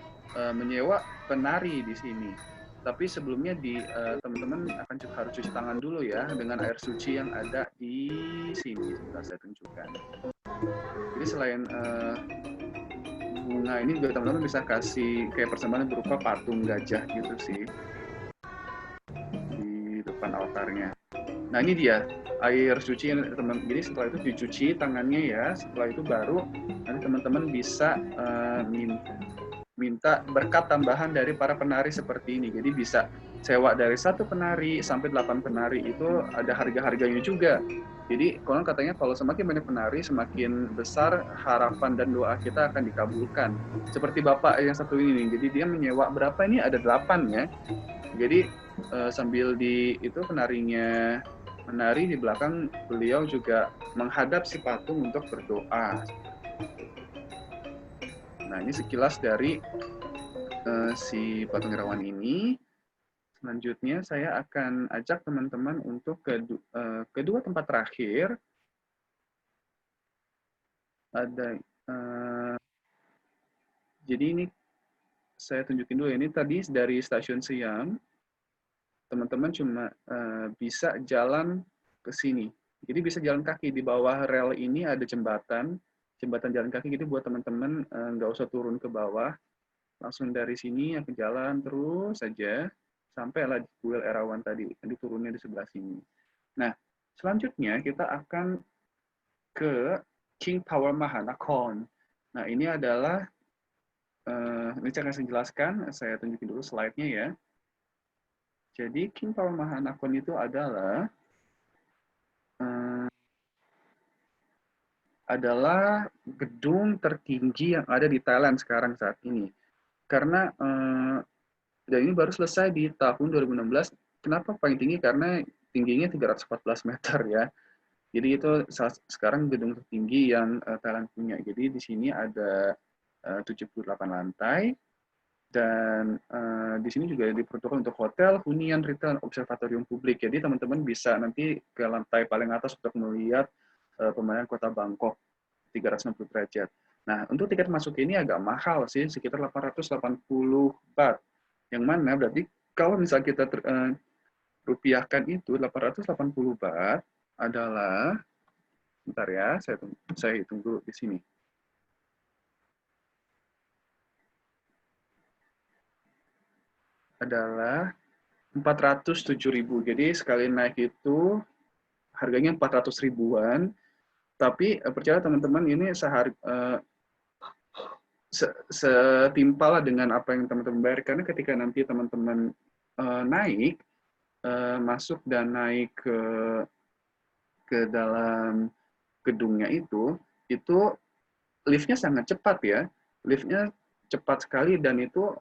menyewa penari di sini. Tapi sebelumnya teman-teman akan harus cuci tangan dulu ya dengan air suci yang ada di sini. Sebentar saya tunjukkan. Jadi selain bunga ini juga teman-teman bisa kasih kayak persembahan berupa patung gajah gitu sih di depan altarnya. Nah ini dia air suci yang teman. Jadi setelah itu dicuci tangannya ya. Setelah itu baru nanti teman-teman bisa minta berkat tambahan dari para penari seperti ini. Jadi bisa sewa dari 1 penari sampai 8 penari, itu ada harga-harganya juga. Jadi konon katanya kalau semakin banyak penari, semakin besar harapan dan doa kita akan dikabulkan. Seperti bapak yang satu ini nih, jadi dia menyewa berapa ini? Ada 8 ya. Jadi sambil itu penarinya menari, di belakang beliau juga menghadap si patung untuk berdoa. Nah ini sekilas dari si patung Irawan ini. Selanjutnya saya akan ajak teman-teman untuk kedua tempat terakhir. Ada jadi ini saya tunjukin dulu. Ini tadi dari Stasiun Siam, teman-teman cuma bisa jalan ke sini. Jadi bisa jalan kaki. Di bawah rel ini ada jembatan jalan kaki. Jadi buat teman-teman nggak usah turun ke bawah, langsung dari sini yang ke jalan terus saja sampai lah kuil Erawan tadi turunnya di sebelah sini. Nah, selanjutnya kita akan ke King Tower Mahanakhon. Nah, ini adalah ini saya akan jelaskan, saya tunjukin dulu slide-nya ya. Jadi King Tower Mahanakhon itu adalah gedung tertinggi yang ada di Thailand sekarang saat ini. Karena dan ini baru selesai di tahun 2016. Kenapa paling tinggi? Karena tingginya 314 meter ya. Jadi itu sekarang gedung tertinggi yang Thailand punya. Jadi di sini ada 78 lantai. Dan di sini juga diperuntukkan untuk hotel, hunian, retail, observatorium publik. Jadi teman-teman bisa nanti ke lantai paling atas untuk melihat pemandangan kota Bangkok 360 derajat. Nah, untuk tiket masuk ini agak mahal sih, sekitar 880 baht. Yang mana berarti kalau misalnya kita rupiahkan itu 880 baht adalah, bentar ya, saya hitung dulu di sini. Adalah 407.000. Jadi sekali naik itu harganya 400 ribuan. Tapi percaya teman-teman ini setimpal dengan apa yang teman-teman bayar. Karena ketika nanti teman-teman naik, masuk dan naik ke dalam gedungnya itu liftnya sangat cepat ya. Liftnya cepat sekali, dan itu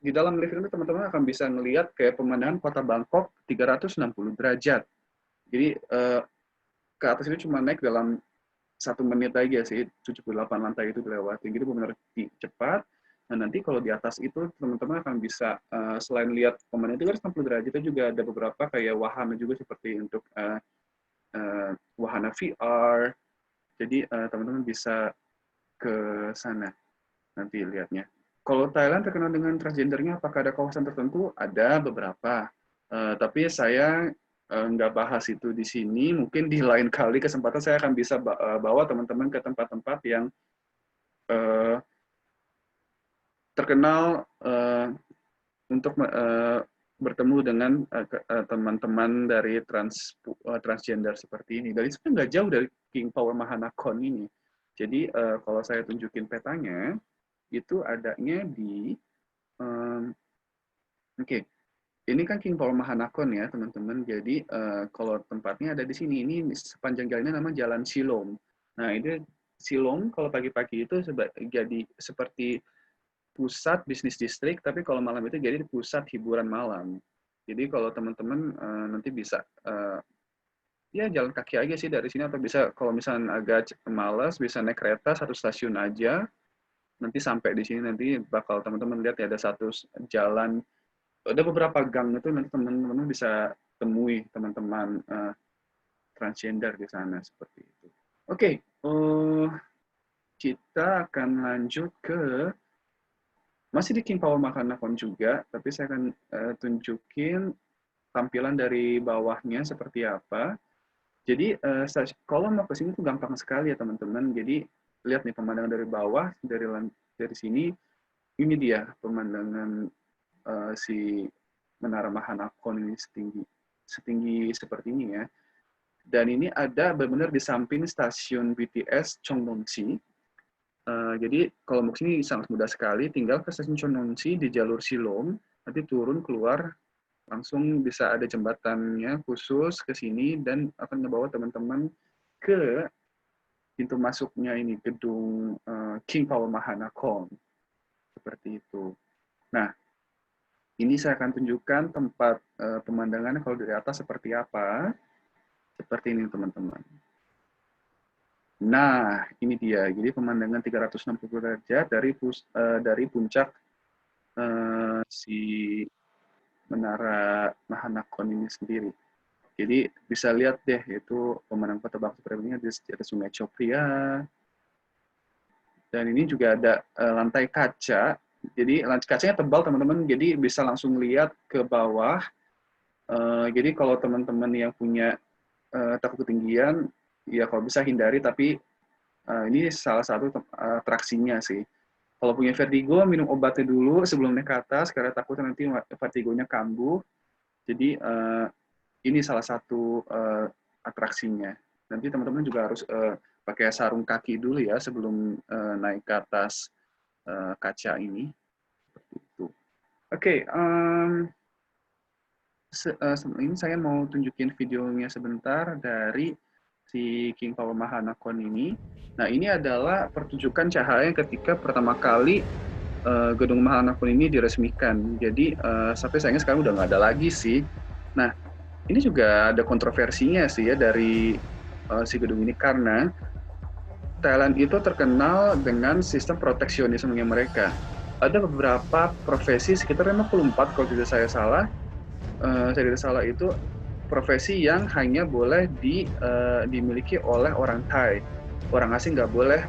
di dalam lift itu teman-teman akan bisa melihat kayak pemandangan kota Bangkok 360 derajat. Jadi ke atas ini cuma naik dalam 1 menit aja sih, 78 lantai itu dilewati. Jadi benar-benar cepat. Nah nanti kalau di atas itu teman-teman akan bisa selain lihat pemandangan 360 derajat, itu juga ada beberapa kayak wahana juga seperti untuk wahana VR. Jadi teman-teman bisa ke sana nanti lihatnya. Kalau Thailand terkenal dengan transgendernya, apakah ada kawasan tertentu? Ada beberapa. Tapi saya nggak bahas itu di sini. Mungkin di lain kali kesempatan saya akan bisa bawa teman-teman ke tempat-tempat yang terkenal untuk bertemu dengan teman-teman dari transgender seperti ini. Dan itu nggak jauh dari King Power Mahanakon ini. Jadi kalau saya tunjukin petanya, itu adanya di Oke. Ini kan King Power Mahanakon ya, teman-teman. Jadi kalau tempatnya ada di sini, ini sepanjang jalannya namanya Jalan Silom. Nah, ini Silom kalau pagi-pagi itu jadi seperti pusat bisnis distrik, tapi kalau malam itu jadi pusat hiburan malam. Jadi kalau teman-teman nanti bisa ya jalan kaki aja sih dari sini, atau bisa kalau misalnya agak malas bisa naik kereta 1 stasiun aja. Nanti sampai di sini, nanti bakal teman-teman lihat ya ada satu jalan. Ada beberapa gang itu, nanti teman-teman bisa temui teman-teman transgender di sana seperti itu. Oke, kita akan lanjut ke masih di King Power Mahanakon juga, tapi saya akan tunjukin tampilan dari bawahnya seperti apa. Jadi kalau mau ke sini tuh gampang sekali ya teman-teman. Jadi lihat nih pemandangan dari bawah, dari sini, ini dia pemandangan si Menara Mahanakon ini setinggi seperti ini ya. Dan ini ada benar-benar di samping stasiun BTS Cheongnomsi. Jadi kalau mau kesini sangat mudah sekali, tinggal ke stasiun Cheongnomsi di jalur Silom, nanti turun keluar langsung bisa ada jembatannya khusus ke sini dan akan membawa teman-teman ke pintu masuknya ini gedung King Power Mahanakon seperti itu. Nah, ini saya akan tunjukkan tempat pemandangannya kalau dari atas seperti apa. Seperti ini, teman-teman. Nah, ini dia. Jadi pemandangan 360 derajat dari puncak si Menara Mahanakon ini sendiri. Jadi bisa lihat deh, itu pemandangan Kota Bangkok seperti ini, ada Sungai Chopria. Dan ini juga ada lantai kaca. Jadi lantai kacanya tebal teman-teman, jadi bisa langsung lihat ke bawah. Jadi kalau teman-teman yang punya takut ketinggian, ya kalau bisa hindari, tapi ini salah satu atraksinya sih. Kalau punya vertigo, minum obatnya dulu sebelum naik ke atas, karena takutnya nanti vertigonya kambuh. Jadi ini salah satu atraksinya. Nanti teman-teman juga harus pakai sarung kaki dulu ya sebelum naik ke atas kaca ini. Seperti itu. Oke, ini saya mau tunjukin videonya sebentar dari si King Power Mahanakon ini. Nah, ini adalah pertunjukan cahaya ketika pertama kali gedung Mahanakon ini diresmikan. Jadi sampai sayangnya sekarang udah nggak ada lagi sih. Nah, ini juga ada kontroversinya sih ya dari si gedung ini, karena Thailand itu terkenal dengan sistem proteksionismenya mereka. Ada beberapa profesi, sekitar 54 kalau tidak saya salah, itu profesi yang hanya boleh dimiliki oleh orang Thai. Orang asing nggak boleh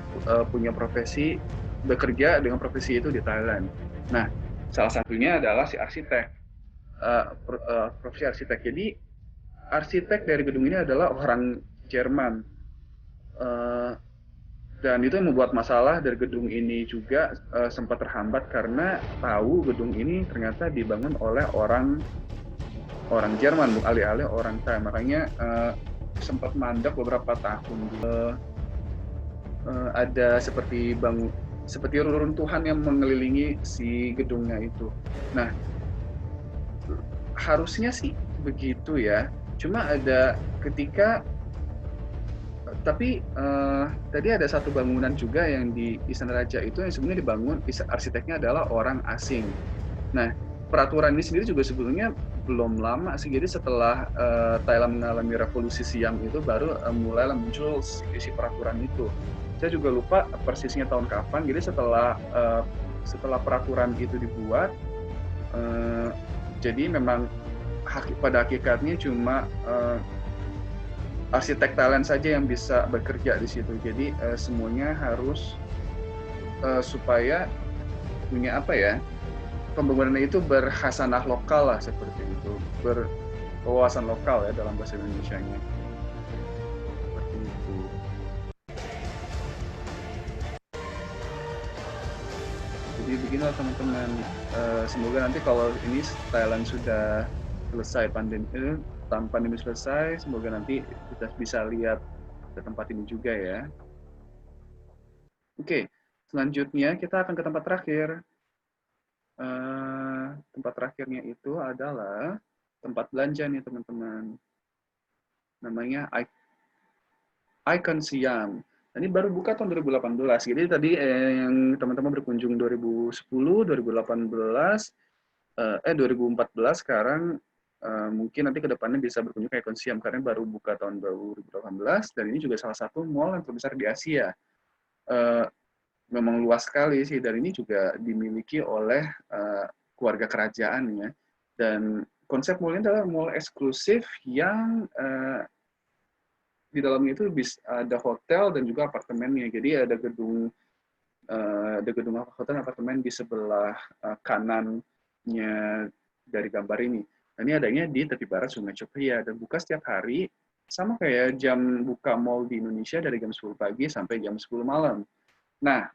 punya profesi, bekerja dengan profesi itu di Thailand. Nah, salah satunya adalah si arsitek, profesi arsitek. Jadi, arsitek dari gedung ini adalah orang Jerman. Dan itu yang membuat masalah dari gedung ini juga sempat terhambat karena tahu gedung ini ternyata dibangun oleh orang Jerman, alih-alih orang Thai. Makanya sempat mandek beberapa tahun. Ada seperti reruntuhan yang mengelilingi si gedungnya itu. Nah, harusnya sih begitu ya. Cuma ada tapi tadi ada satu bangunan juga yang di Istana Raja itu yang sebenarnya dibangun, arsiteknya adalah orang asing. Nah, peraturan ini sendiri juga sebetulnya belum lama sih. Jadi setelah Thailand mengalami revolusi siang itu baru mulai muncul isi peraturan itu. Saya juga lupa persisnya tahun kapan. Jadi setelah peraturan itu dibuat, jadi memang pada hakikatnya cuma arsitek Thailand saja yang bisa bekerja di situ. Jadi semuanya harus supaya punya pembangunan itu berhasanah lokal lah, seperti itu, berwawasan lokal ya dalam bahasa Indonesianya. Seperti itu. Jadi Jadi beginilah teman-teman, semoga nanti kalau ini Thailand sudah selesai pandemi selesai, semoga nanti kita bisa lihat ke tempat ini juga ya. Oke, selanjutnya kita akan ke tempat terakhir. Tempat terakhirnya itu adalah tempat belanja nih teman-teman. Namanya Icon Siam. Ini baru buka tahun 2018. Jadi tadi yang teman-teman berkunjung 2010, 2018, 2014, sekarang mungkin nanti ke depannya bisa berkunjung ke Icon Siam karena baru buka tahun 2018 dan ini juga salah satu mall yang terbesar di Asia. Memang luas sekali sih, dan ini juga dimiliki oleh keluarga kerajaan ya. Dan konsep mallnya adalah mall eksklusif yang di dalamnya itu ada hotel dan juga apartemennya. Jadi ada gedung hotel dan apartemen di sebelah kanannya dari gambar ini. Ini adanya di tepi barat Sungai Chopria dan buka setiap hari, sama kayak jam buka mall di Indonesia dari jam 10 pagi sampai jam 10 malam. Nah,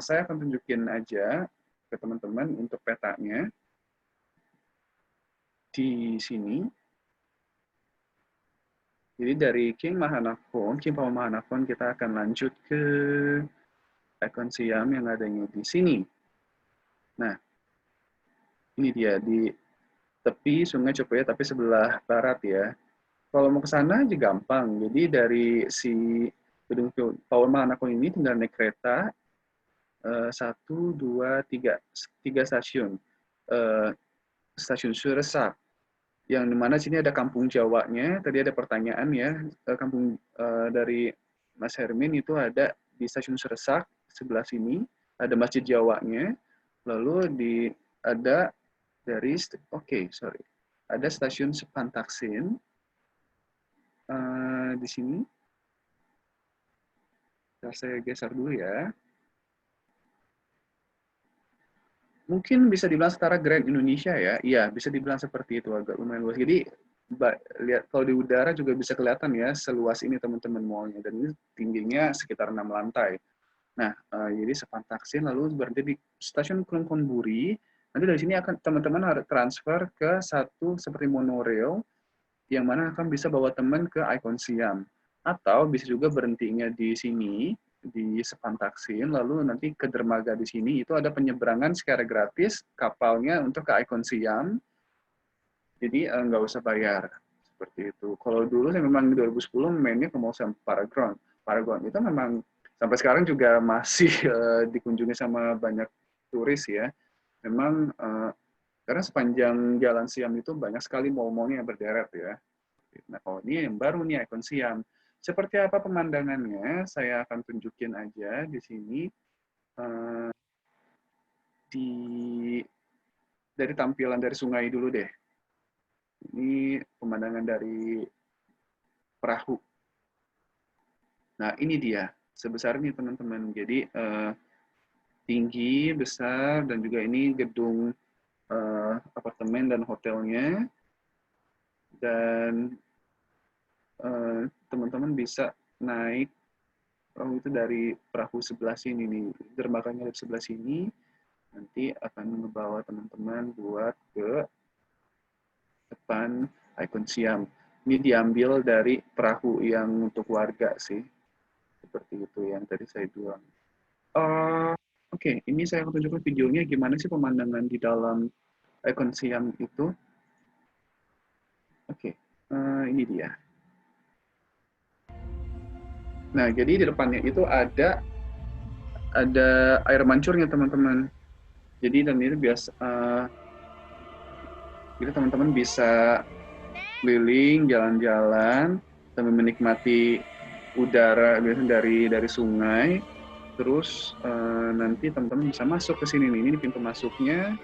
saya akan tunjukin aja ke teman-teman untuk petanya di sini. Jadi dari King Power Mahanakon, kita akan lanjut ke Icon Siam yang adanya di sini. Nah, ini dia di tepi Sungai Chopria tapi sebelah barat ya. Kalau mau ke sana aja gampang. Jadi dari si gedung Power Mahanakon ini tinggal naik kereta 1, 2, 3 stasiun. Stasiun Suresak. Yang dimana sini ada kampung Jawanya. Tadi ada pertanyaan ya, kampung dari Mas Hermin itu ada di stasiun Suresak sebelah sini, ada Masjid Jawanya. Lalu ada stasiun Sepantaksin di sini. Saya geser dulu ya. Mungkin bisa dibilang setara Grand Indonesia ya. Iya, bisa dibilang seperti itu, agak lumayan luas. Jadi lihat kalau di udara juga bisa kelihatan ya seluas ini teman-teman mallnya, dan ini tingginya sekitar 6 lantai. Nah, jadi Sepantaksin lalu berhenti di stasiun Krungkonburi. Nanti dari sini akan teman-teman harus transfer ke satu seperti monorail yang mana akan bisa bawa teman ke Icon Siam. Atau bisa juga berhentinya di sini di Sepantaksin, lalu nanti ke dermaga di sini itu ada penyeberangan secara gratis kapalnya untuk ke Icon Siam. Jadi nggak usah bayar seperti itu. Kalau dulu saya memang 2010 mainnya ke Mall Paragon itu memang sampai sekarang juga masih dikunjungi sama banyak turis ya. Memang karena sepanjang Jalan Siam itu banyak sekali mall-mallnya yang berderet ya. Nah, kalau ini yang baru nih Icon Siam. Seperti apa pemandangannya, saya akan tunjukin aja di sini. Dari tampilan dari sungai dulu deh. Ini pemandangan dari perahu. Nah, ini dia. Sebesar ini teman-teman. Jadi tinggi, besar, dan juga ini gedung apartemen dan hotelnya. Dan teman-teman bisa naik perahu itu dari perahu sebelah sini nih, dermaganya di sebelah sini, nanti akan membawa teman-teman buat ke depan Icon Siam. Ini diambil dari perahu yang untuk warga sih, seperti itu yang tadi saya bilang. Oke, ini saya akan tunjukkan videonya gimana sih pemandangan di dalam Icon Siam itu. Oke, ini dia. Nah, jadi di depannya itu ada air mancurnya teman-teman. Jadi dan ini biasa, jadi teman-teman bisa keliling, jalan-jalan, sambil menikmati udara dari sungai. Terus nanti teman-teman bisa masuk ke sini nih. Ini pintu masuknya.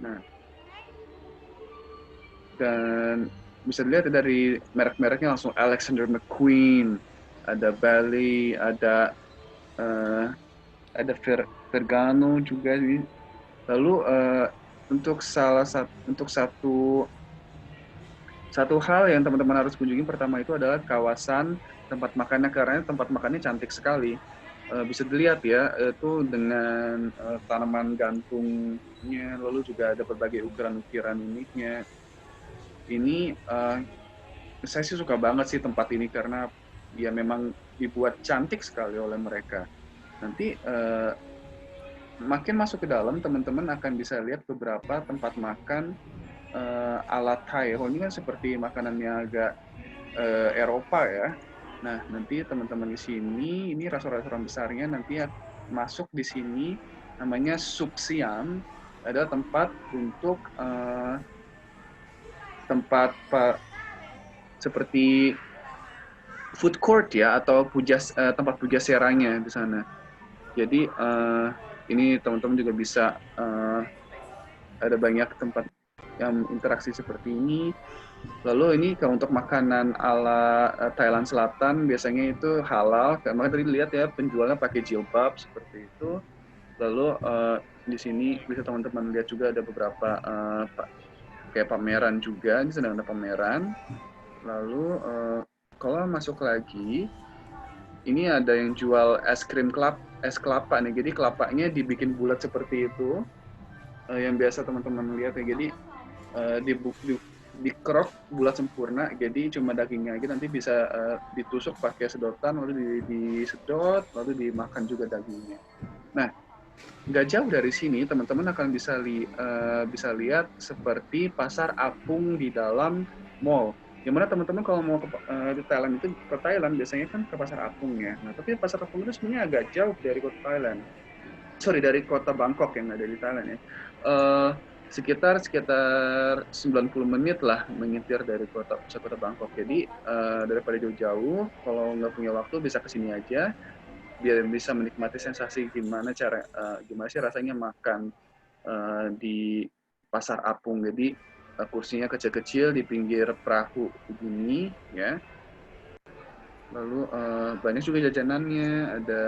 Nah, dan bisa dilihat dari merek-mereknya langsung Alexander McQueen, ada Bally, ada Ferragamo juga nih. Lalu untuk satu hal yang teman-teman harus kunjungi pertama itu adalah kawasan tempat makannya, karena tempat makannya cantik sekali. bisa dilihat ya, itu dengan tanaman gantungnya, lalu juga ada berbagai ukiran-ukiran uniknya. Ini saya sih suka banget sih tempat ini karena ya memang dibuat cantik sekali oleh mereka. Nanti makin masuk ke dalam, teman-teman akan bisa lihat beberapa tempat makan ala Thai. Oh, ini kan seperti makanannya agak Eropa ya. Nah, nanti teman-teman di sini, ini restoran-restoran besarnya nanti masuk di sini, namanya Sup Siam, ada tempat untuk tempat seperti food court ya, atau tempat puja seranya di sana. Jadi ini teman-teman juga bisa ada banyak tempat yang interaksi seperti ini. Lalu ini kalau untuk makanan ala Thailand Selatan biasanya itu halal. Karena tadi lihat ya penjualnya pakai jilbab seperti itu. Lalu di sini bisa teman-teman lihat juga ada beberapa kayak pameran juga. Ini sedang ada pameran. Lalu kalau masuk lagi, ini ada yang jual es kelapa nih. Jadi kelapanya dibikin bulat seperti itu. Yang biasa teman-teman lihat ya. Jadi dikerok bulat sempurna, jadi cuma dagingnya aja, nanti bisa ditusuk pakai sedotan, lalu disedot, lalu dimakan juga dagingnya. Nah, nggak jauh dari sini teman-teman akan bisa lihat seperti pasar apung di dalam mall. Yang mana teman-teman kalau mau di Thailand itu ke Thailand biasanya kan ke pasar apung ya. Nah, tapi pasar apung itu sebenarnya agak jauh dari kota Thailand. Dari kota Bangkok yang ada di Thailand ya. Sekitar 90 menit lah menyetir dari kota Bangkok. Jadi daripada jauh-jauh, kalau nggak punya waktu bisa kesini aja, biar bisa menikmati sensasi gimana sih rasanya makan di pasar apung. Jadi kursinya kecil-kecil di pinggir perahu begini ya. Lalu banyak juga jajanannya, ada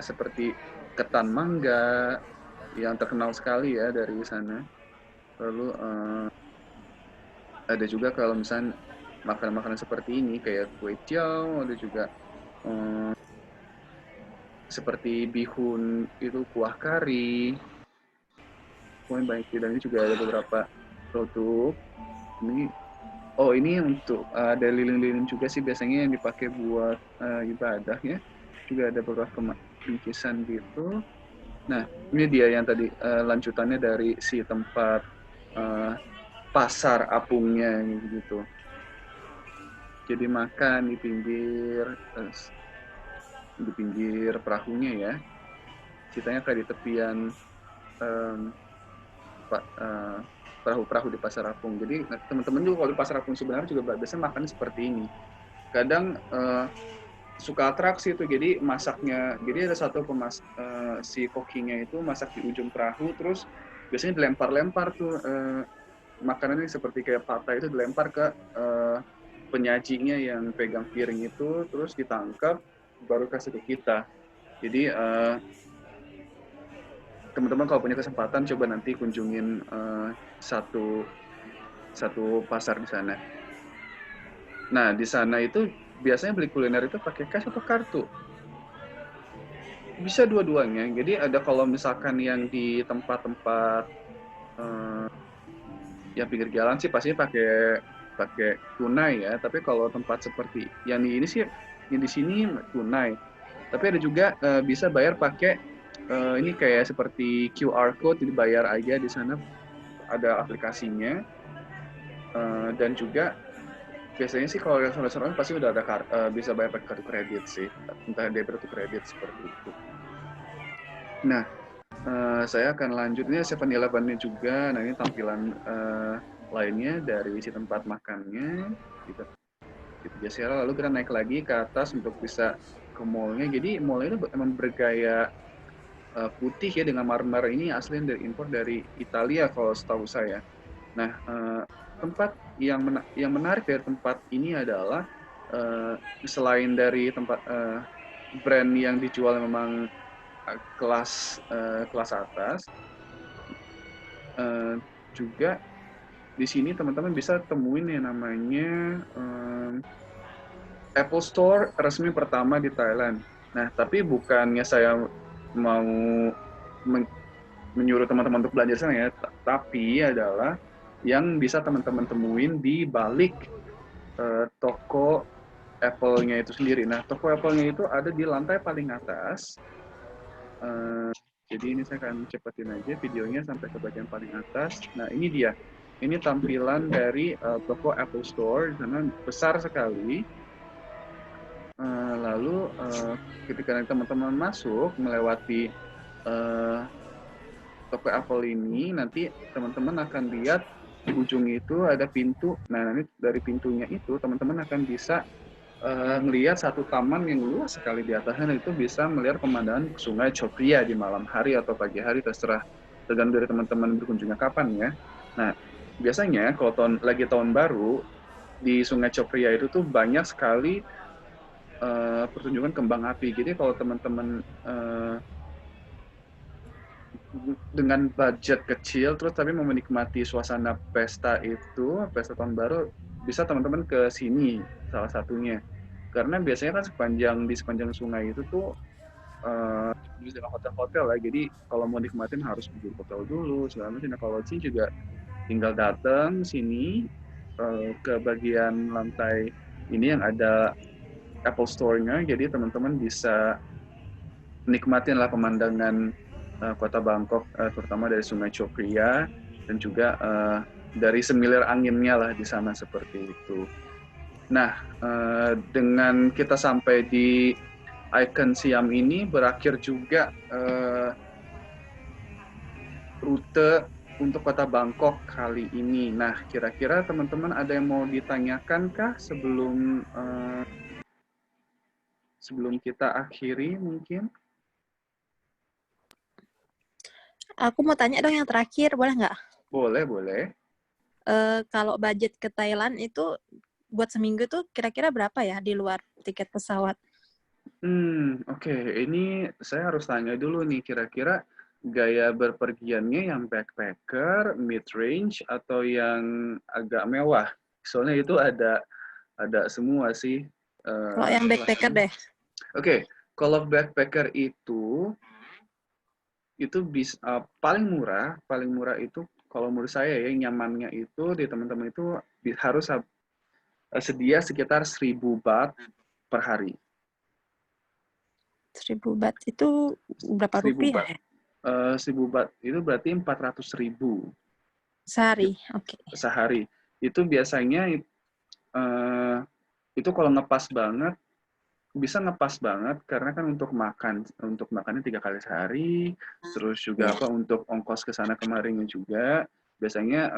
seperti ketan mangga yang terkenal sekali ya dari sana. Lalu ada juga kalau misalnya makanan-makanan seperti ini kayak kue tiao, ada juga seperti bihun itu kuah kari. Pokoknya banyak, dan ini juga ada beberapa produk. Ini untuk ada lilin-lilin juga sih biasanya yang dipakai buat ibadah ya. Juga ada beberapa bingkisan gitu. Nah, ini dia yang tadi lanjutannya dari si tempat pasar apungnya gitu. Jadi makan di pinggir perahunya ya. Ceritanya kayak di tepian perahu-perahu di pasar apung. Jadi teman-teman juga kalau di pasar apung sebenarnya juga biasanya makan seperti ini. Kadang suka atraksi itu, jadi masaknya, jadi ada satu si kokinya itu masak di ujung perahu, terus biasanya dilempar-lempar tuh makanannya seperti kayak patah itu dilempar ke penyajinya yang pegang piring itu, terus ditangkap baru kasih ke kita. Jadi teman-teman kalau punya kesempatan coba nanti kunjungin satu pasar di sana. Nah, di sana itu biasanya beli kuliner itu pakai cash atau kartu. Bisa dua-duanya. Jadi ada kalau misalkan yang di tempat-tempat yang pinggir jalan sih pastinya pakai tunai ya. Tapi kalau tempat seperti yang di sini tunai. Tapi ada juga bisa bayar pakai ini kayak seperti QR code, jadi bayar aja di sana, ada aplikasinya. Dan juga biasanya sih kalau restoran pasti udah ada bisa bayar pakai kartu kredit sih, entah debit atau kredit seperti itu. Nah, saya akan lanjut, ini 7-Eleven-nya juga. Nah, ini tampilan lainnya dari si tempat makannya gitu Jasera. Lalu kita naik lagi ke atas untuk bisa ke mall-nya. Jadi mall-nya itu emang bergaya putih ya, dengan marmer. Ini asli dari impor dari Italia kalau setahu saya. Nah, tempat yang menarik dari tempat ini adalah selain dari tempat brand yang dijual memang kelas atas, juga di sini teman-teman bisa temuin yang namanya Apple Store resmi pertama di Thailand. Nah, tapi bukannya saya mau menyuruh teman-teman untuk belajar sana ya, tapi adalah yang bisa teman-teman temuin di balik toko Apple-nya itu sendiri. Nah, toko Apple-nya itu ada di lantai paling atas. Jadi ini saya akan cepetin aja videonya sampai ke bagian paling atas. Nah, ini dia. Ini tampilan dari toko Apple Store. Di sana besar sekali. Lalu ketika teman-teman masuk melewati toko Apple ini, nanti teman-teman akan lihat di ujung itu ada pintu. Nah, nanti dari pintunya itu teman-teman akan bisa melihat satu taman yang luas sekali di atasnya, dan itu bisa melihat pemandangan Sungai Chopria di malam hari atau pagi hari, terserah tergantung dari teman-teman berkunjungnya kapan ya. Nah, biasanya kalau lagi tahun baru di Sungai Chopria itu tuh banyak sekali pertunjukan kembang api. Jadi kalau teman-teman dengan budget kecil terus tapi mau menikmati suasana pesta tahun baru, bisa teman-teman ke sini salah satunya. Karena biasanya kan di sepanjang sungai itu tuh dengan hotel-hotel lah. Jadi kalau mau nikmatin harus beli hotel dulu segala macam. Nah, kalau sini juga tinggal datang sini ke bagian lantai ini yang ada Apple Store-nya. Jadi teman-teman bisa nikmatin lah pemandangan kota Bangkok, terutama dari Sungai Chopria dan juga dari semilir anginnya lah di sana seperti itu. Nah, dengan kita sampai di Icon Siam ini, berakhir juga rute untuk kota Bangkok kali ini. Nah, kira-kira teman-teman ada yang mau ditanyakan kah sebelum kita akhiri mungkin? Aku mau tanya dong yang terakhir, boleh nggak? Boleh, boleh. Kalau budget ke Thailand itu buat seminggu tuh kira-kira berapa ya di luar tiket pesawat? Oke. Ini saya harus tanya dulu nih, kira-kira gaya berpergiannya yang backpacker, mid-range, atau yang agak mewah? Soalnya itu ada semua sih. Kalau yang backpacker deh. Oke, kalau backpacker itu bisa paling murah itu kalau menurut saya ya, nyamannya itu di teman-teman itu harus sedia sekitar 1.000 baht per hari. 1.000 baht itu berapa 1.000 rupiah baht. ya? 1.000 baht itu berarti 400.000 Sehari, oke. sehari. Itu biasanya itu kalau ngepas banget, bisa ngepas banget karena kan untuk makannya 3 kali sehari, terus juga untuk ongkos ke sana kemarinnya juga biasanya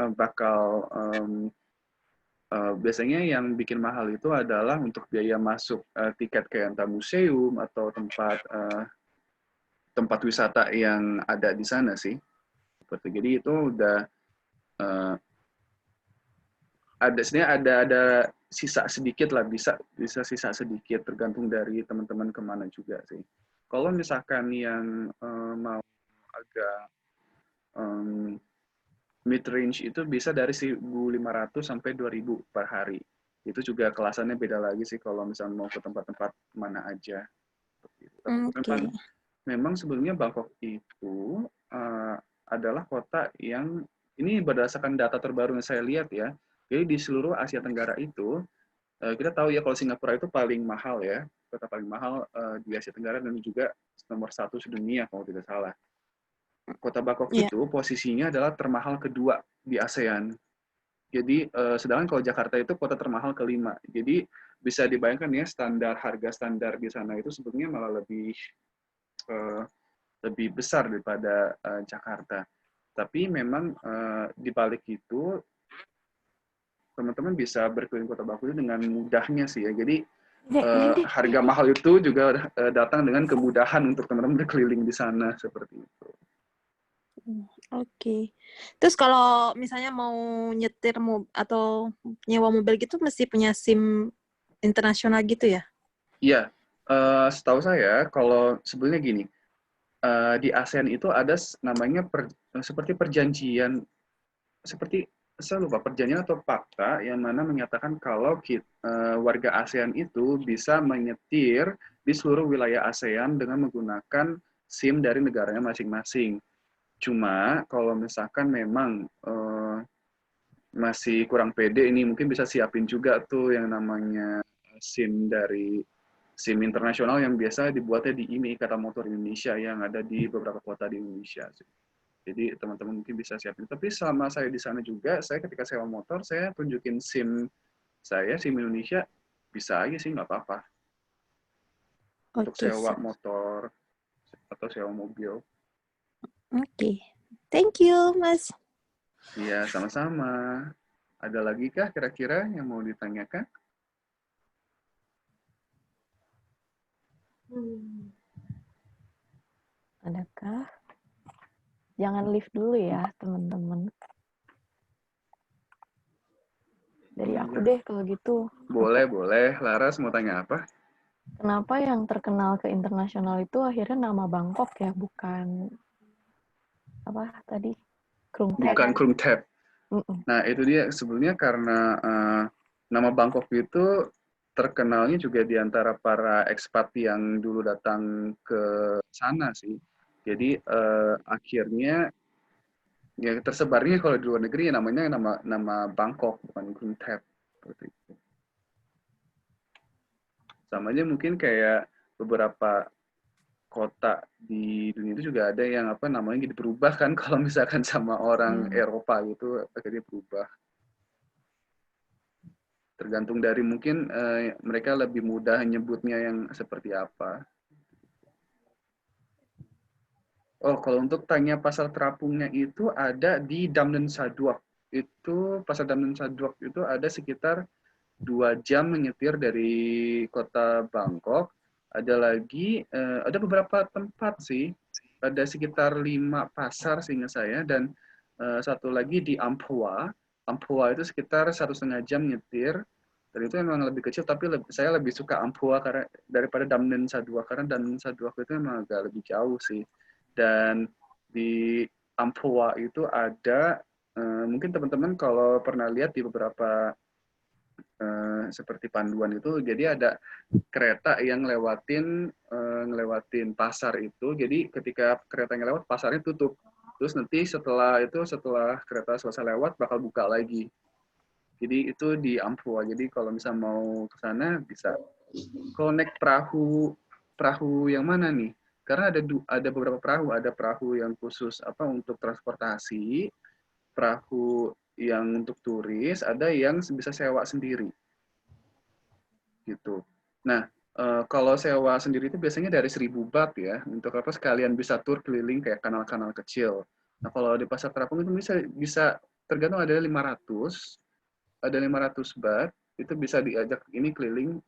biasanya yang bikin mahal itu adalah untuk biaya masuk tiket ke entah museum atau tempat wisata yang ada di sana sih. Jadi itu udah ada sisa sedikit lah, bisa sisa sedikit tergantung dari teman-teman kemana juga sih. Kalau misalkan yang mau agak mid range itu bisa dari 1.500 sampai 2.000 per hari. Itu juga kelasannya beda lagi sih kalau misalnya mau ke tempat-tempat mana aja. Memang sebelumnya Bangkok itu adalah kota yang, ini berdasarkan data terbaru yang saya lihat ya, jadi di seluruh Asia Tenggara itu, kita tahu ya kalau Singapura itu paling mahal ya, kota paling mahal di Asia Tenggara dan juga nomor 1 sedunia kalau tidak salah. Kota Bangkok itu posisinya adalah termahal kedua di ASEAN. Jadi sedangkan kalau Jakarta itu kota termahal kelima. Jadi bisa dibayangkan ya harga standar di sana itu sebetulnya malah lebih besar daripada Jakarta. Tapi memang di balik itu teman-teman bisa berkeliling kota Bangkok itu dengan mudahnya sih ya. Jadi harga mahal itu juga datang dengan kemudahan untuk teman-teman berkeliling di sana seperti itu. Oke. Terus kalau misalnya mau nyetir atau nyewa mobil gitu mesti punya SIM internasional gitu ya? Iya. Setahu saya kalau sebenarnya gini, di ASEAN itu ada namanya seperti perjanjian, seperti saya lupa perjanjian atau fakta yang mana menyatakan kalau warga ASEAN itu bisa menyetir di seluruh wilayah ASEAN dengan menggunakan SIM dari negaranya masing-masing. Cuma kalau misalkan memang masih kurang pede, ini mungkin bisa siapin juga tuh yang namanya SIM dari SIM internasional yang biasa dibuatnya di IMEI, Ikatan Motor Indonesia, yang ada di beberapa kota di Indonesia. Jadi teman-teman mungkin bisa siapin. Tapi selama saya di sana juga, saya ketika sewa motor, saya tunjukin SIM saya, SIM Indonesia, bisa aja sih, nggak apa-apa. Untuk Oke, sewa motor atau sewa mobil. Oke. Thank you, Mas. Iya, sama-sama. Ada lagi kah kira-kira yang mau ditanyakan? Adakah? Jangan lift dulu ya, teman-teman. Dari aku deh kalau gitu. Boleh, boleh. Laras mau tanya apa? Kenapa yang terkenal ke internasional itu akhirnya nama Bangkok ya, bukan apa tadi? Krung Thep. Bukan Krung Thep. Nah, itu dia sebenarnya karena nama Bangkok itu terkenalnya juga di antara para ekspat yang dulu datang ke sana sih. Jadi akhirnya ya tersebarnya kalau di luar negeri ya namanya nama Bangkok, bukan Krung Thep. Seperti itu. Sama aja mungkin kayak beberapa kota di dunia itu juga ada yang apa namanya jadi berubah kan kalau misalkan sama orang Eropa gitu akhirnya berubah. Tergantung dari mungkin mereka lebih mudah nyebutnya yang seperti apa. Oh, kalau untuk tanya pasar terapungnya itu ada di Damden Sadwak. Itu pasar Damden Sadwak itu ada sekitar 2 jam menyetir dari kota Bangkok. Ada lagi, ada beberapa tempat sih. Ada sekitar 5 pasar seingat saya. Dan satu lagi di Amphoe. Amphoe itu sekitar 1,5 jam nyetir. Dan itu memang lebih kecil, tapi saya lebih suka Amphoe karena daripada Damden Sadwak. Karena Damden Sadwak itu memang agak lebih jauh sih. Dan di Amphoe itu ada, mungkin teman-teman kalau pernah lihat di beberapa seperti panduan itu, jadi ada kereta yang ngelewatin pasar itu. Jadi ketika keretanya lewat, pasarnya tutup. Terus nanti setelah kereta selesai lewat, bakal buka lagi. Jadi itu di Amphoe. Jadi kalau misalnya mau ke sana bisa. Kalau naik perahu yang mana nih? Karena ada beberapa perahu. Ada perahu yang khusus untuk transportasi, perahu yang untuk turis, ada yang bisa sewa sendiri. Gitu. Nah, kalau sewa sendiri itu biasanya dari 1.000 baht ya, untuk apa sekalian bisa tur keliling kayak kanal-kanal kecil. Nah, kalau di pasar terapung itu bisa tergantung ada 500 baht, itu bisa diajak ini keliling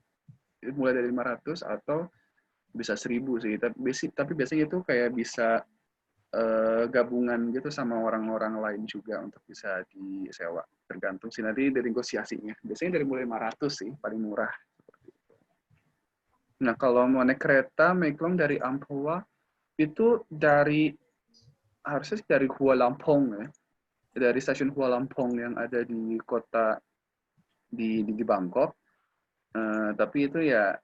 mulai dari 500 atau bisa 1.000 sih. Tapi biasanya itu kayak bisa gabungan gitu sama orang-orang lain juga untuk bisa disewa. Tergantung sih nanti dari negosiasinya. Biasanya dari mulai 500 sih, paling murah. Nah, kalau mau naik kereta Meklong dari Amphoe itu harusnya dari Hua Lamphong ya. Dari stasiun Hua Lamphong yang ada di kota di Bangkok. Tapi itu ya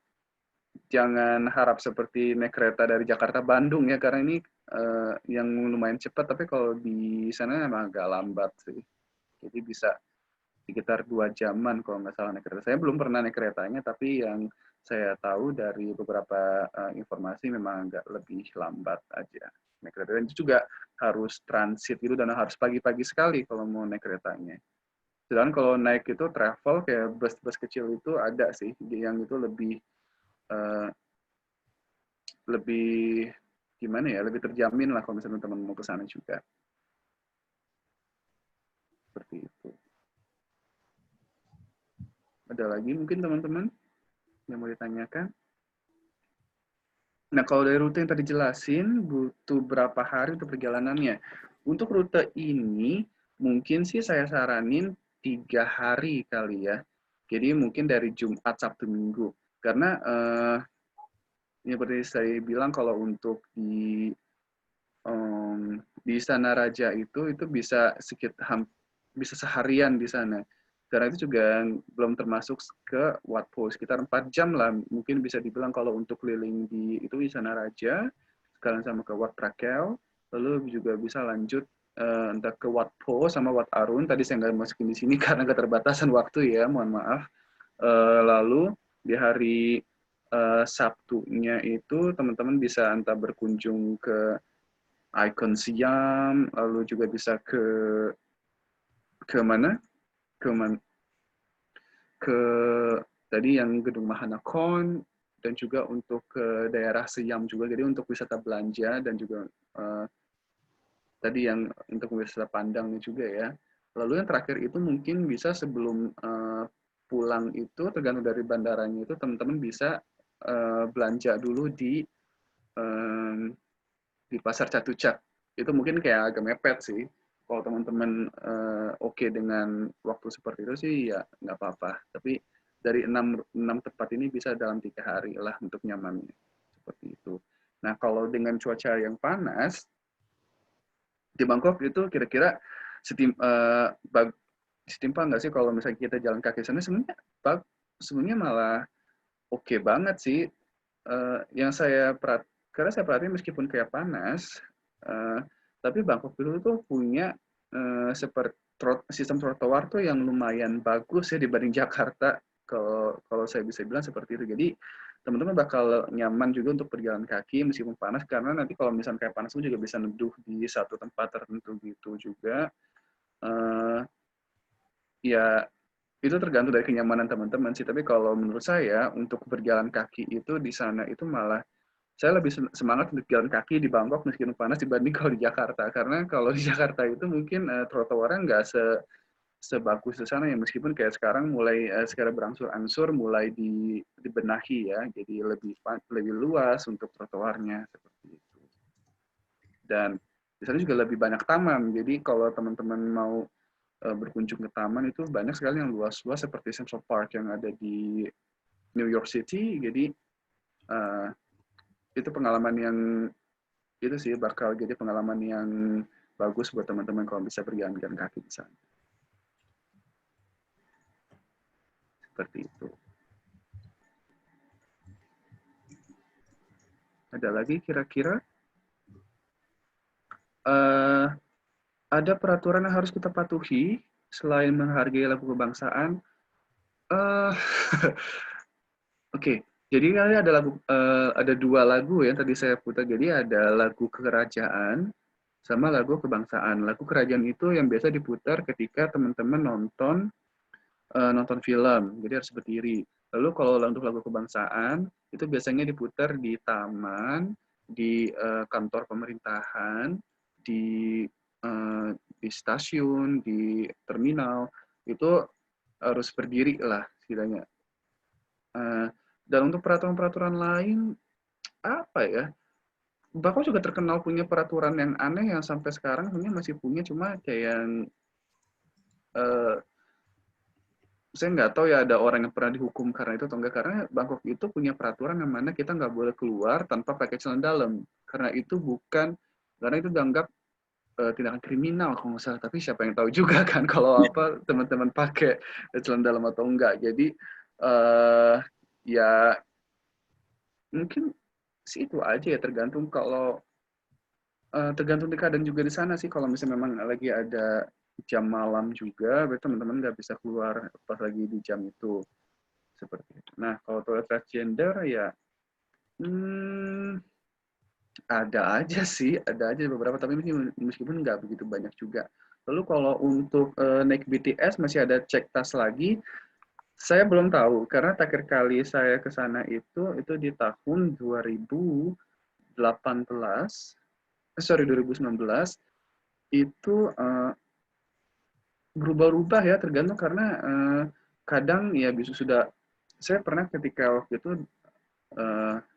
jangan harap seperti naik kereta dari Jakarta Bandung ya, karena ini yang lumayan cepat, tapi kalau di sana emang agak lambat sih. Jadi bisa sekitar 2 jaman kalau nggak salah naik kereta. Saya belum pernah naik keretanya, tapi yang saya tahu dari beberapa informasi memang agak lebih lambat aja naik kereta. Dan itu juga harus transit gitu dan harus pagi-pagi sekali kalau mau naik keretanya. Sedangkan kalau naik itu travel kayak bus-bus kecil itu ada sih yang itu lebih gimana ya, lebih terjamin lah kalau misalnya teman mau ke sana juga. Seperti itu. Ada lagi mungkin teman-teman yang mau ditanyakan? Nah, kalau dari rute yang tadi jelasin, butuh berapa hari untuk perjalanannya? Untuk rute ini, mungkin sih saya saranin 3 hari kali ya. Jadi mungkin dari Jumat, Sabtu, Minggu. Karena seperti saya bilang, kalau untuk di Istana Raja itu bisa bisa seharian di sana. Karena itu juga belum termasuk ke Wat Po, sekitar 4 jam lah mungkin bisa dibilang kalau untuk keliling di itu Istana Raja, sekalian sama ke Wat Prakel, lalu juga bisa lanjut entah ke Wat Po sama Wat Arun. Tadi saya nggak masukin di sini karena keterbatasan waktu ya, mohon maaf. Lalu di hari Sabtunya itu teman-teman bisa entah berkunjung ke Icon Siam, lalu juga bisa ke mana? Ke tadi yang Gedung Mahanakon, dan juga untuk ke daerah Siam juga, jadi untuk wisata belanja dan juga tadi yang untuk wisata pandang juga ya. Lalu yang terakhir itu mungkin bisa sebelum pulang itu, tergantung dari bandaranya itu, teman-teman bisa belanja dulu di Pasar Catucak. Itu mungkin kayak agak mepet sih. Kalau teman-teman oke dengan waktu seperti itu sih ya nggak apa-apa. Tapi dari 6 tempat ini bisa dalam 3 hari lah untuk nyamannya. Seperti itu. Nah, kalau dengan cuaca yang panas, di Bangkok itu kira-kira setimpal nggak sih kalau misalnya kita jalan kaki sana? Sebenarnya malah oke banget sih. Karena saya perhatiin meskipun kayak panas, tapi Bangkok itu tuh punya seperti sistem trotoar tuh yang lumayan bagus ya dibanding Jakarta. Kalau saya bisa bilang seperti itu. Jadi teman-teman bakal nyaman juga untuk berjalan kaki meskipun panas, karena nanti kalau misalnya kayak panas itu juga bisa neduh di satu tempat tertentu gitu juga. Ya itu tergantung dari kenyamanan teman-teman sih. Tapi kalau menurut saya untuk berjalan kaki itu di sana itu malah saya lebih semangat untuk jalan kaki di Bangkok meskipun panas dibanding kalau di Jakarta. Karena kalau di Jakarta itu mungkin trotoarnya nggak sebagus di sana ya, meskipun kayak sekarang mulai sekarang berangsur-angsur mulai dibenahi ya, jadi lebih luas untuk trotoarnya seperti itu. Dan di sana juga lebih banyak taman. Jadi kalau teman-teman mau berkunjung ke taman itu banyak sekali yang luas-luas seperti Central Park yang ada di New York City. Jadi itu pengalaman yang itu sih bakal jadi pengalaman yang bagus buat teman-teman kalau bisa berjalan-jalan kaki di sana. Seperti itu. Ada lagi kira-kira? Ada peraturan yang harus kita patuhi selain menghargai lagu kebangsaan. Oke, jadi ada 2 lagu ya tadi saya putar. Jadi ada lagu kerajaan sama lagu kebangsaan. Lagu kerajaan itu yang biasa diputar ketika teman-teman nonton film, jadi harus berdiri. Lalu kalau untuk lagu kebangsaan itu biasanya diputar di taman, di kantor pemerintahan, di stasiun, di terminal, itu harus berdiri lah setidaknya. Dan untuk peraturan-peraturan lain, apa ya? Bangkok juga terkenal punya peraturan yang aneh yang sampai sekarang sebenarnya masih punya, cuma kayak yang saya nggak tahu ya ada orang yang pernah dihukum karena itu atau enggak, karena Bangkok itu punya peraturan yang mana kita nggak boleh keluar tanpa pakai celana dalam. Karena itu dianggap tindakan kriminal kalau nggak salah, tapi siapa yang tahu juga kan kalau teman-teman pakai celana dalam atau enggak. Jadi ya mungkin sih itu aja ya, tergantung di keadaan juga di sana sih. Kalau misalnya memang lagi ada jam malam juga, berarti teman-teman nggak bisa keluar pas lagi di jam itu. Seperti itu. Nah, kalau toilet transgender ya ada aja beberapa, tapi meskipun nggak begitu banyak juga. Lalu kalau untuk naik BTS masih ada cek tas lagi. Saya belum tahu, karena terakhir kali saya ke sana itu di tahun 2019, itu berubah-ubah ya, tergantung karena kadang ya saya pernah ketika waktu itu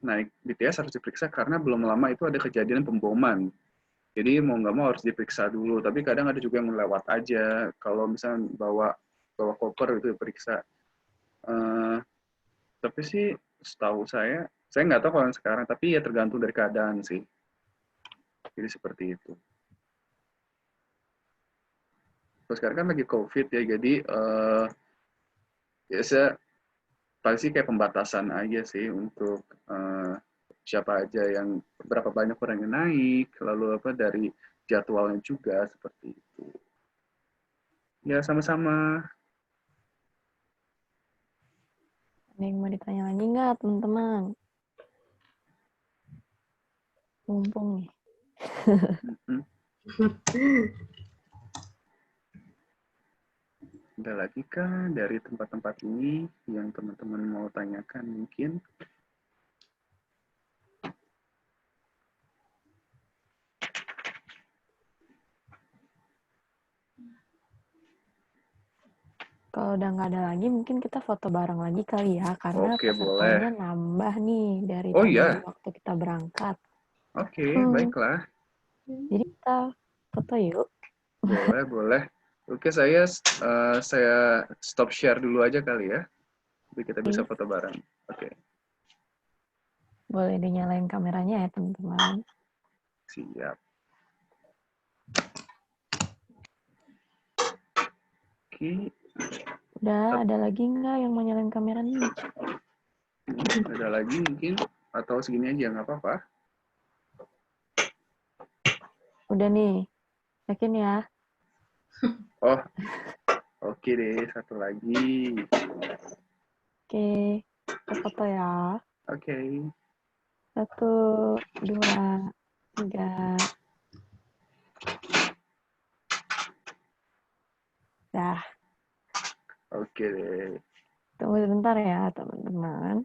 naik BTS harus diperiksa karena belum lama itu ada kejadian pemboman. Jadi mau nggak mau harus diperiksa dulu, tapi kadang ada juga yang lewat aja, kalau misalnya bawa koper itu diperiksa. Tapi sih setahu saya nggak tahu kalau yang sekarang, tapi ya tergantung dari keadaan sih. Jadi seperti itu. Terus sekarang kan lagi COVID ya, jadi biasa pasti kayak pembatasan aja sih untuk siapa aja yang berapa banyak orang yang naik, lalu apa dari jadwalnya juga seperti itu. Ya sama-sama. Ada yang mau ditanya lagi nggak, teman-teman? Mumpung nih. Mm-mm. Ada lagi kah dari tempat-tempat ini yang teman-teman mau tanyakan mungkin? Kalau udah nggak ada lagi, mungkin kita foto bareng lagi kali ya, karena Oke, pesertanya boleh. nambah nih dari Oh tadi iya, waktu kita berangkat. oke, Hmm, baiklah. Jadi kita foto yuk. Boleh, boleh. Oke, saya stop share dulu aja kali ya, biar kita bisa Oke, foto bareng. Oke, boleh dinyalain kameranya ya, teman-teman. siap. Oke, Udah, ada lagi nggak yang mau nyalain kameranya? ada lagi mungkin atau segini aja nggak apa-apa. Udah nih, yakin ya? Oh, oke deh, satu lagi. Oke, kita foto ya. Oke, 1, 2, 3. Dah, oke deh. tunggu sebentar ya, teman-teman.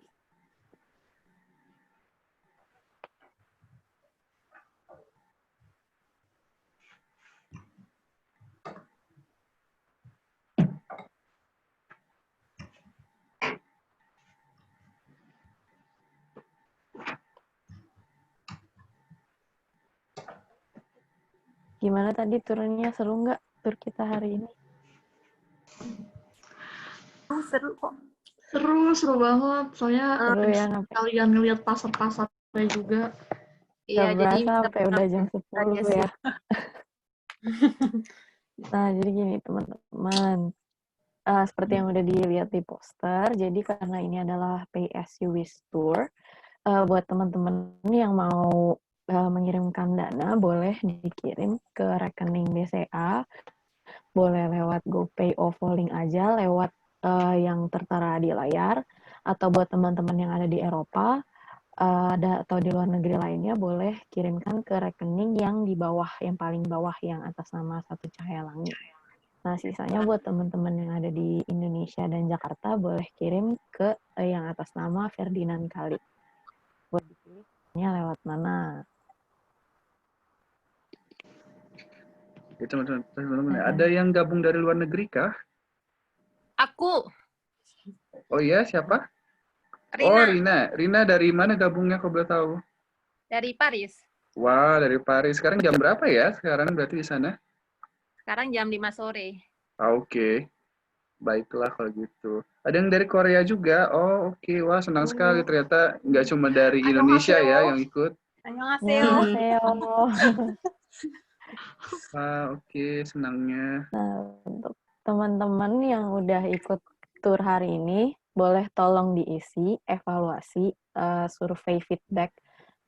Gimana tadi turunnya? Seru nggak tur kita hari ini? Seru kok. Seru banget. Soalnya Seru ya, kalian ngeliat pasar-pasarnya juga. nggak Iya, jadi berasa sampai udah jam 10 aja sih. ya. Nah, jadi gini teman-teman. Seperti yang udah dilihat di poster, jadi karena ini adalah Pay As You Wish Tour, buat teman-teman yang mau mengirimkan dana, boleh dikirim ke rekening BCA, boleh lewat GoPay OVO link aja, lewat yang tertera di layar, atau buat teman-teman yang ada di Eropa, atau di luar negeri lainnya, boleh kirimkan ke rekening yang di bawah, yang paling bawah, yang atas nama Satu Cahaya Langit. Nah, sisanya buat teman-teman yang ada di Indonesia dan Jakarta, boleh kirim ke yang atas nama Ferdinand Khalid. Buat dipilihnya lewat mana. Ya, teman-teman, ada yang gabung dari luar negeri kah? Aku, Oh iya, siapa? Rina, Oh, Rina. Rina dari mana gabungnya, kau boleh tahu? dari Paris. Wah, dari Paris. Sekarang jam berapa ya? Sekarang berarti di sana? Sekarang jam 5 sore. Oke. Baiklah kalau gitu. Ada yang dari Korea juga. Oh, oke. Wah, senang sekali. Ternyata nggak cuma dari Indonesia ya yang ikut. Annyeonghaseyo. Annyeonghaseyo. Wah, oke. Senangnya. Nah, untuk teman-teman yang udah ikut tur hari ini, boleh tolong diisi evaluasi survei feedback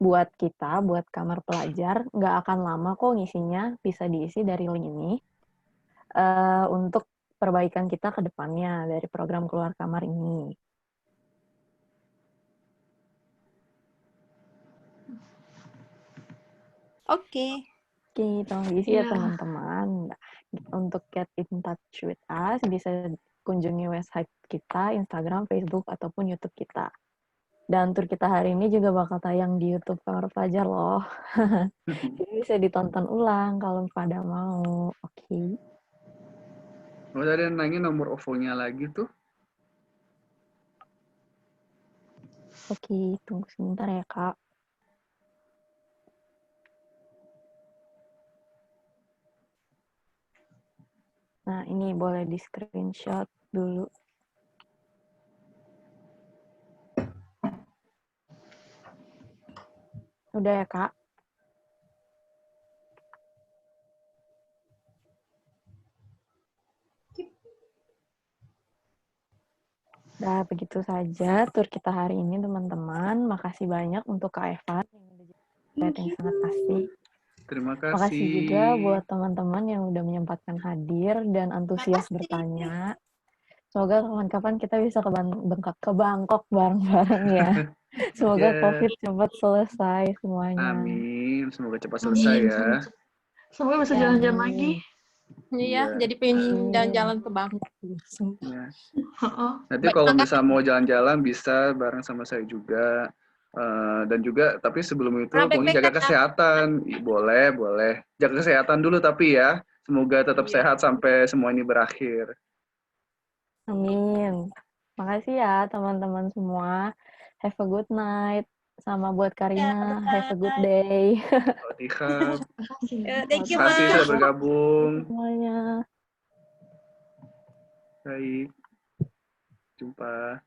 buat kita, buat kamar pelajar. Nggak akan lama kok ngisinya, bisa diisi dari link ini. Untuk perbaikan kita ke depannya dari program Keluar Kamar ini. Oke. Oke, tolong diisi ya Iya. teman-teman. Nah, untuk get in touch with us, bisa kunjungi website kita, Instagram, Facebook, ataupun YouTube kita. Dan tur kita hari ini juga bakal tayang di YouTube Kamar Pelajar loh. Jadi bisa ditonton ulang kalau pada mau. Oke. Oh, tadi yang nanya nomor OVO-nya lagi tuh. Oke, tunggu sebentar ya, Kak. Nah, ini boleh di screenshot dulu. Udah ya, Kak? Nah, begitu saja tur kita hari ini, teman-teman. Makasih banyak untuk Kak Evan yang udah jadi yang sangat asik. Terima Makasih juga kasih. buat teman-teman yang udah menyempatkan hadir dan antusias Makasih. bertanya. Semoga kapan-kapan kita bisa ke Bangkok bareng-bareng ya. Semoga Ya, COVID cepat selesai semuanya. amin. Semoga cepat selesai Amin. ya. Semoga bisa Ya, jalan-jalan amin. lagi. Iya, Iya. jadi pengen Amin. jalan-jalan ke Bangkok. Ya. Heeh. Nanti kalau misalnya mau jalan-jalan bisa bareng sama saya juga. Dan juga, tapi sebelum itu Pernah pokoknya jaga backpackan, kesehatan. Boleh, boleh. Jaga kesehatan dulu tapi ya. Semoga tetap Iya. sehat sampai semua ini berakhir. Amin. Makasih ya teman-teman semua. Have a good night. Sama buat Karina, have a good day. Sawadee Makasih. Thank you, Terima kasih Ma. sudah bergabung. Semuanya. Baik. Jumpa.